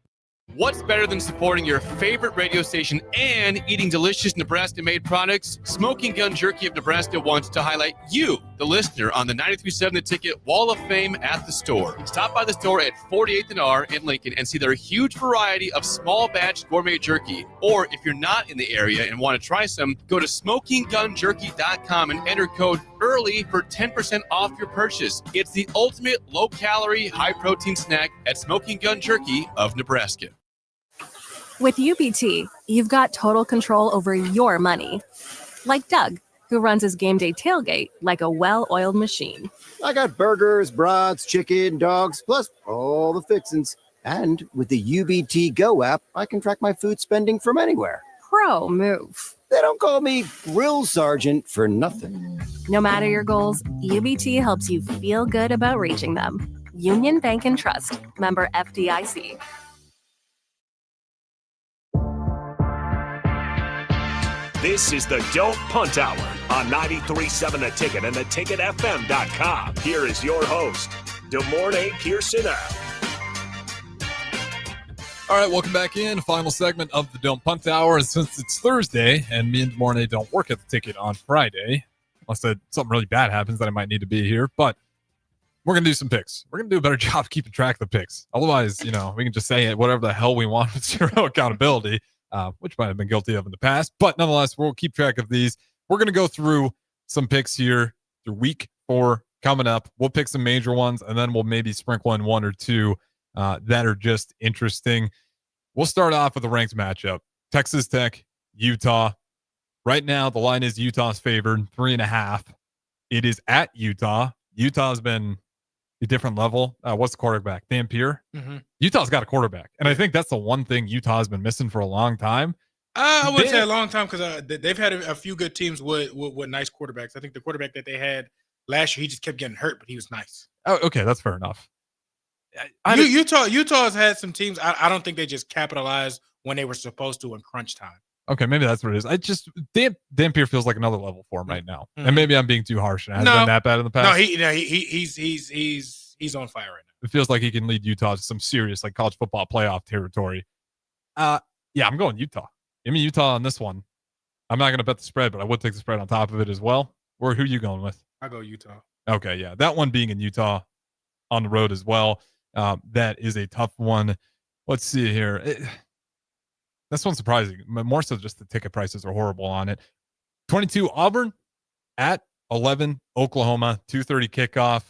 Speaker 2: What's better than supporting your favorite radio station and eating delicious Nebraska-made products? Smoking Gun Jerky of Nebraska wants to highlight you, the listener on the 93.7 The Ticket Wall of Fame at the store. Stop by the store at 48th and R in Lincoln and see their huge variety of small batch gourmet jerky. Or if you're not in the area and want to try some, go to smokinggunjerky.com and enter code EARLY for 10% off your purchase. It's the ultimate low-calorie, high-protein snack at Smoking Gun Jerky of Nebraska.
Speaker 3: With UBT, you've got total control over your money. Like Doug, who runs his game day tailgate like a well-oiled machine.
Speaker 4: I got burgers, brats, chicken, dogs, plus all the fixins. And with the UBT Go app, I can track my food spending from anywhere.
Speaker 3: Pro move.
Speaker 4: They don't call me Grill Sergeant for nothing.
Speaker 3: No matter your goals, UBT helps you feel good about reaching them. Union Bank and Trust. Member FDIC.
Speaker 15: This is the Don't Punt Hour on 93.7 The Ticket and theticketfm.com. Here is your host, DeMornay Pierson-El.
Speaker 18: All right, welcome back in. Final segment of the Don't Punt Hour. And since it's Thursday and me and DeMornay don't work at the Ticket on Friday, unless something really bad happens that I might need to be here, but we're going to do some picks. We're going to do a better job keeping track of the picks. Otherwise, we can just say whatever the hell we want with zero accountability. Which might have been guilty of in the past. But nonetheless, we'll keep track of these. We're going to go through some picks here through week 4 coming up. We'll pick some major ones, and then we'll maybe sprinkle in one or two that are just interesting. We'll start off with a ranked matchup. Texas Tech, Utah. Right now, the line is Utah's favored, 3.5. It is at Utah. Utah's been a different level. What's the quarterback? Dampier?
Speaker 19: Mm-hmm.
Speaker 18: Utah's got a quarterback. And I think that's the one thing Utah's been missing for a long time.
Speaker 19: I wouldn't say a long time because they've had a few good teams with nice quarterbacks. I think the quarterback that they had last year, he just kept getting hurt, but he was nice.
Speaker 18: Oh, okay. That's fair enough.
Speaker 19: Utah's had some teams. I don't think they just capitalized when they were supposed to in crunch time.
Speaker 18: Okay, maybe that's what it is. Dampier feels like another level for him right now. Mm-hmm. And maybe I'm being too harsh. It hasn't been that bad in the past.
Speaker 19: No, he's on fire right now.
Speaker 18: It feels like he can lead Utah to some serious college football playoff territory. Yeah, I'm going Utah. Give me Utah on this one. I'm not going to bet the spread, but I would take the spread on top of it as well. Or who are you going with?
Speaker 19: I go Utah.
Speaker 18: Okay, yeah. That one being in Utah on the road as well. That is a tough one. Let's see here. This one's surprising. More so just the ticket prices are horrible on it. 22 Auburn at 11 Oklahoma, 2:30 kickoff.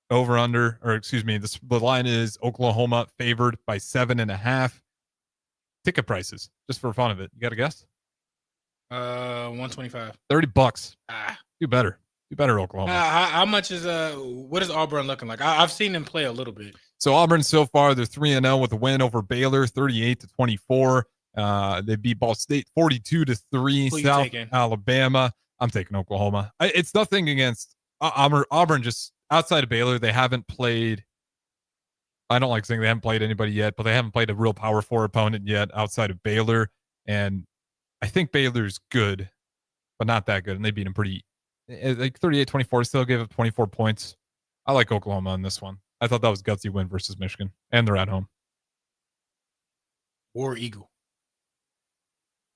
Speaker 18: The line is Oklahoma favored by 7.5. Ticket prices, just for fun of it. You got a guess?
Speaker 19: $125.
Speaker 18: $30. Do better, Oklahoma.
Speaker 19: How much is what is Auburn looking like? I've seen them play a little bit.
Speaker 18: So Auburn so far they're 3-0 with a win over Baylor, 38-24. They beat Ball State 42-3. South Alabama. I'm taking Oklahoma. It's nothing against Auburn. Just outside of Baylor, they haven't played. I don't like saying they haven't played anybody yet, but they haven't played a real Power 4 opponent yet outside of Baylor. And I think Baylor's good, but not that good. And they beat them pretty, 38-24. Still gave up 24 points. I like Oklahoma on this one. I thought that was a gutsy win versus Michigan, and they're at home.
Speaker 19: War Eagle.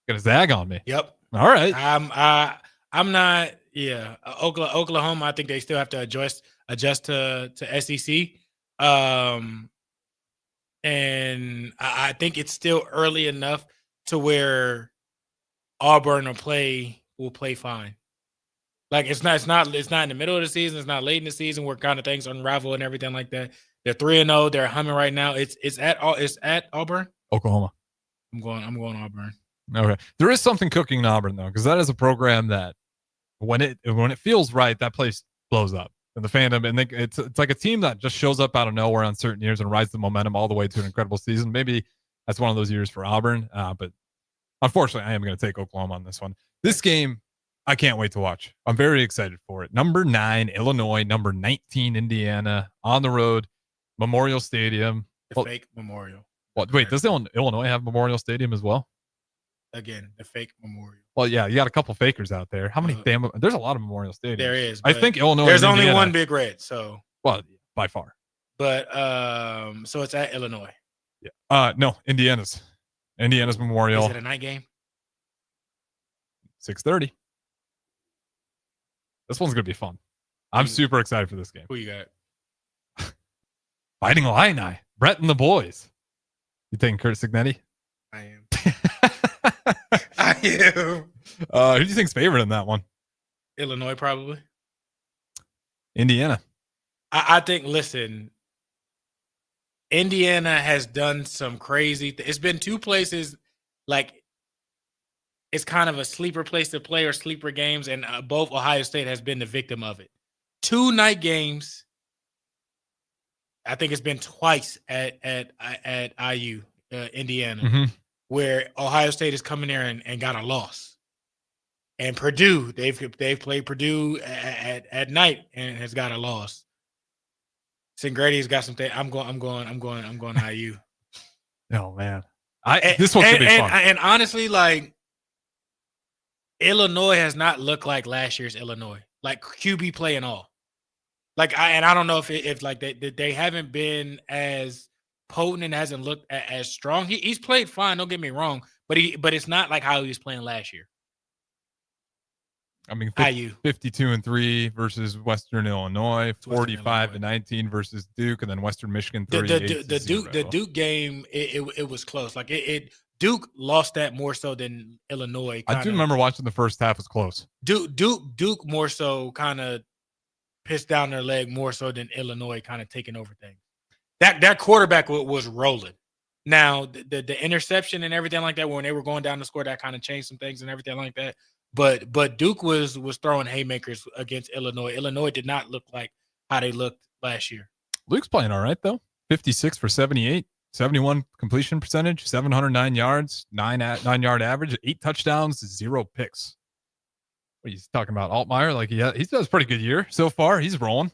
Speaker 18: Gonna zag on me.
Speaker 19: Yep.
Speaker 18: All right.
Speaker 19: I'm not. Yeah. Oklahoma. I think they still have to adjust to SEC. And I think it's still early enough to where Auburn will play fine. Like it's not in the middle of the season. It's not late in the season where kind of things unravel and everything like that. They're 3-0. They're humming right now. It's at Auburn.
Speaker 18: Oklahoma.
Speaker 19: I'm going Auburn.
Speaker 18: Okay. There is something cooking in Auburn though, because that is a program that when it feels right, that place blows up. And the fandom, and it's like a team that just shows up out of nowhere on certain years and rides the momentum all the way to an incredible season. Maybe that's one of those years for Auburn. But unfortunately, I am going to take Oklahoma on this one. This game, I can't wait to watch. I'm very excited for it. Number 9, Illinois. Number 19, Indiana. On the road, Memorial Stadium.
Speaker 19: Fake Memorial.
Speaker 18: Well, wait, does Illinois have Memorial Stadium as well?
Speaker 19: Again, the fake Memorial.
Speaker 18: Well, yeah, you got a couple fakers out there. How many there's a lot of Memorial Stadiums.
Speaker 19: There is.
Speaker 18: I think Illinois.
Speaker 19: There's only one Big Red, so.
Speaker 18: Well, by far.
Speaker 19: But so it's at Illinois.
Speaker 18: Yeah. No, Indiana's Memorial.
Speaker 19: Is it a night game?
Speaker 18: 6:30. This one's gonna be fun. I'm super excited for this game.
Speaker 19: Who you got?
Speaker 18: Fighting Illini. Brett and the boys. You taking Curtis Signetti?
Speaker 19: I am. I am.
Speaker 18: Who do you think's favorite in that one?
Speaker 19: Illinois, probably.
Speaker 18: Indiana.
Speaker 19: I think, listen, Indiana has done some crazy it's been two places, like, it's kind of a sleeper place to play or sleeper games, and both Ohio State has been the victim of it. 2 night games. I think it's been twice at IU, Indiana, where Ohio State is coming there and got a loss. And Purdue, they've played Purdue at night and has got a loss. Grady's got something. I'm going IU.
Speaker 18: Oh man, this one should be fun.
Speaker 19: And honestly, like, Illinois has not looked like last year's Illinois, like QB play and all. Like, I don't know if they haven't been as potent and hasn't looked as strong. He's played fine. Don't get me wrong, but it's not like how he was playing last year.
Speaker 18: I mean,
Speaker 19: IU
Speaker 18: 52-3 versus Western Illinois, 45-19 versus Duke, and then Western Michigan 38.
Speaker 19: The Duke game, it was close. Like Duke lost that more so than Illinois.
Speaker 18: I do remember watching the first half was close.
Speaker 19: Duke more so kind of pissed down their leg more so than Illinois kind of taking over things. That quarterback was rolling. Now the interception and everything like that, when they were going down to score, that kind of changed some things and everything like that. But Duke was throwing haymakers against Illinois. Illinois did not look like how they looked last year.
Speaker 18: Luke's playing all right though. 56 for 78, 71 completion percentage, 709 yards, 9-yard average, 8 touchdowns, 0 picks. What he's talking about Altmaier, like he does a pretty good year so far. He's rolling.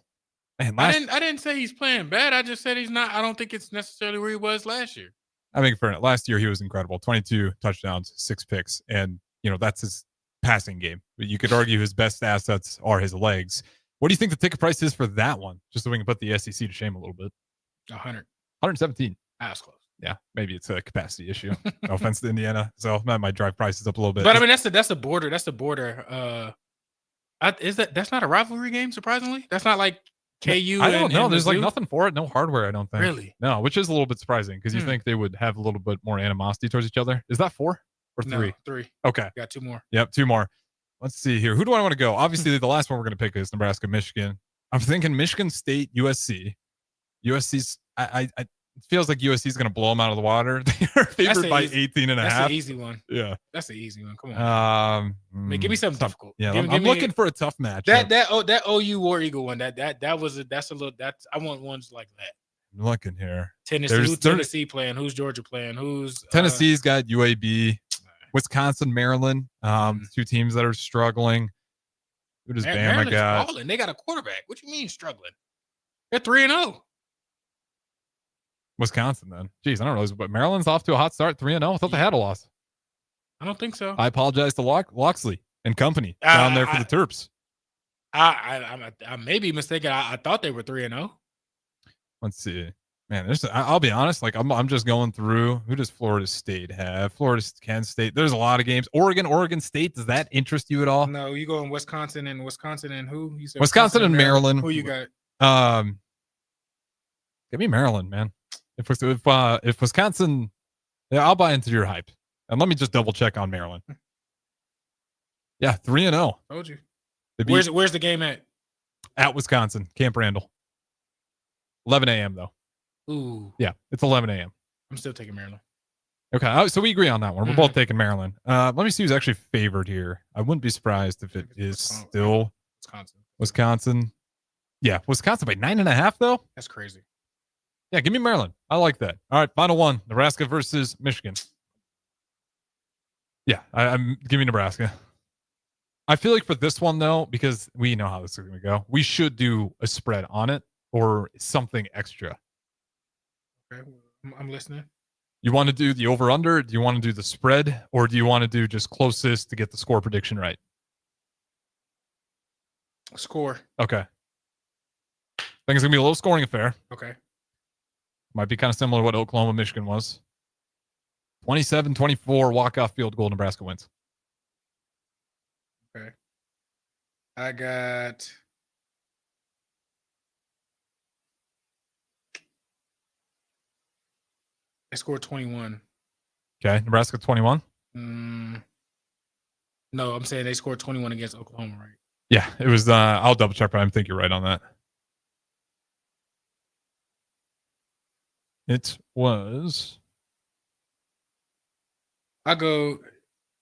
Speaker 18: Man,
Speaker 19: I didn't say he's playing bad. I just said he's not. I don't think it's necessarily where he was last year.
Speaker 18: I mean, for last year he was incredible. 22 touchdowns, 6 picks, and that's his passing game. But you could argue his best assets are his legs. What do you think the ticket price is for that one? Just so we can put the SEC to shame a little bit. 117.
Speaker 19: That's close.
Speaker 18: Yeah, maybe it's a capacity issue. No offense to Indiana, so that might drive prices up a little bit.
Speaker 19: But I mean, that's the border. That's the border. That's not a rivalry game? Surprisingly, that's not like KU.
Speaker 18: I don't know. There's like nothing for it. No hardware. I don't think.
Speaker 19: Really?
Speaker 18: No, which is a little bit surprising because you think they would have a little bit more animosity towards each other. Is that 4 or 3?
Speaker 19: No, 3.
Speaker 18: Okay.
Speaker 19: Got 2 more.
Speaker 18: Yep, 2 more. Let's see here. Who do I want to go? Obviously, the last one we're going to pick is Nebraska, Michigan. I'm thinking Michigan State, USC. USC's. It feels like USC is going to blow them out of the water. They are favored by 18 and a half.
Speaker 19: That's the easy one.
Speaker 18: Yeah.
Speaker 19: That's the easy one. Come on. Give me something difficult.
Speaker 18: Yeah, I'm looking for a tough match.
Speaker 19: That OU War Eagle one. I want ones like that.
Speaker 18: I'm looking here.
Speaker 19: Tennessee playing? Who's Georgia playing? Who's
Speaker 18: Tennessee's got UAB, Wisconsin, Maryland. 2 teams that are struggling. Who does Bama got?
Speaker 19: Balling. They got a quarterback. What you mean struggling? They're 3-0.
Speaker 18: Wisconsin, then. Jeez, I don't realize, but Maryland's off to a hot start, 3-0. I thought they had a loss.
Speaker 19: I don't think so.
Speaker 18: I apologize to Loxley and company down there for the Terps.
Speaker 19: I may be mistaken. I thought they were 3-0.
Speaker 18: Let's see. Man, I'll be honest. Like I'm just going through. Who does Florida State have? Kansas State. There's a lot of games. Oregon State. Does that interest you at all?
Speaker 19: No, you go in Wisconsin and who? You said
Speaker 18: Wisconsin and Maryland.
Speaker 19: Who you got?
Speaker 18: Give me Maryland, man. If Wisconsin, yeah, I'll buy into your hype. And let me just double check on Maryland. Yeah, 3-0.
Speaker 19: Told you. Where's the game at?
Speaker 18: At Wisconsin, Camp Randall. 11 a.m. though.
Speaker 19: Ooh.
Speaker 18: Yeah, it's 11 a.m.
Speaker 19: I'm still taking Maryland.
Speaker 18: Okay, so we agree on that one. We're both taking Maryland. Let me see who's actually favored here. I wouldn't be surprised if it is still Wisconsin. Yeah, Wisconsin by 9.5 though.
Speaker 19: That's crazy.
Speaker 18: Yeah, give me Maryland. I like that. All right, final one. Nebraska versus Michigan. Yeah, I'm giving Nebraska. I feel like for this one, though, because we know how this is going to go, we should do a spread on it or something extra.
Speaker 19: Okay, I'm listening.
Speaker 18: You want to do the over-under? Do you want to do the spread? Or do you want to do just closest to get the score prediction right?
Speaker 19: Score.
Speaker 18: Okay. I think it's going to be a low scoring affair.
Speaker 19: Okay.
Speaker 18: Might be kind of similar to what Oklahoma, Michigan was. 27-24 walk-off field goal, Nebraska wins.
Speaker 19: Okay. I got They scored 21.
Speaker 18: Okay, Nebraska 21.
Speaker 19: No, I'm saying they scored 21 against Oklahoma, right?
Speaker 18: Yeah, it was. I'll double check, but I think you're right on that. It was.
Speaker 19: I go.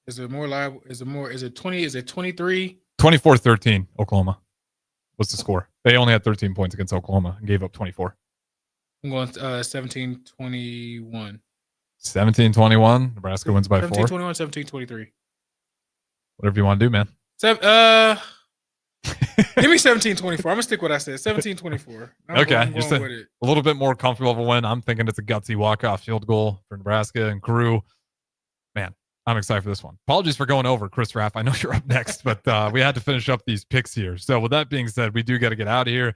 Speaker 19: Is it more live? Is it 20? Is it 23?
Speaker 18: 24-13, Oklahoma. What's the score? They only had 13 points against Oklahoma and gave up 24.
Speaker 19: I'm going 17-21.
Speaker 18: 17-21. Nebraska wins by 4.
Speaker 19: 17-21, 17-23.
Speaker 18: Whatever you want to do, man.
Speaker 19: Give me 17-24. I'm gonna stick with what I said. 17-24.
Speaker 18: Okay, just a little bit more comfortable of a win. I'm thinking it's a gutsy walk-off field goal for Nebraska and crew. Man, I'm excited for this one. Apologies for going over, Chris Raff. I know you're up next, but we had to finish up these picks here. So with that being said, we do got to get out of here.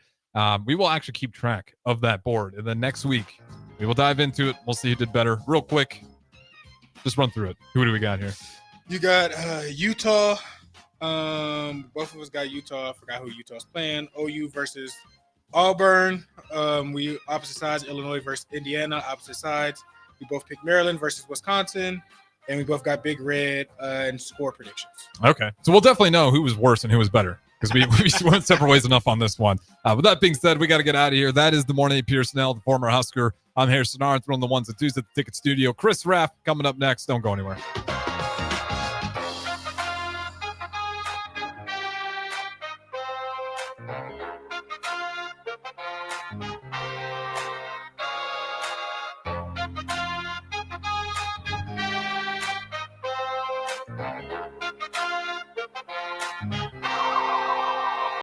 Speaker 18: We will actually keep track of that board, and then next week we will dive into it. We'll see who did better. Real quick, just run through it. Who do we got here?
Speaker 19: You got Utah. Both of us got Utah. I forgot who Utah's playing. OU versus Auburn. We opposite sides. Illinois versus Indiana. Opposite sides. We both picked Maryland versus Wisconsin. And we both got Big Red and score predictions.
Speaker 18: Okay. So we'll definitely know who was worse and who was better because we went separate ways enough on this one. With that being said, we got to get out of here. That is the morning Pierson-El, the former Husker. I'm Harrison Arndt, on the ones and twos at the Ticket Studio. Chris Raff coming up next. Don't go anywhere.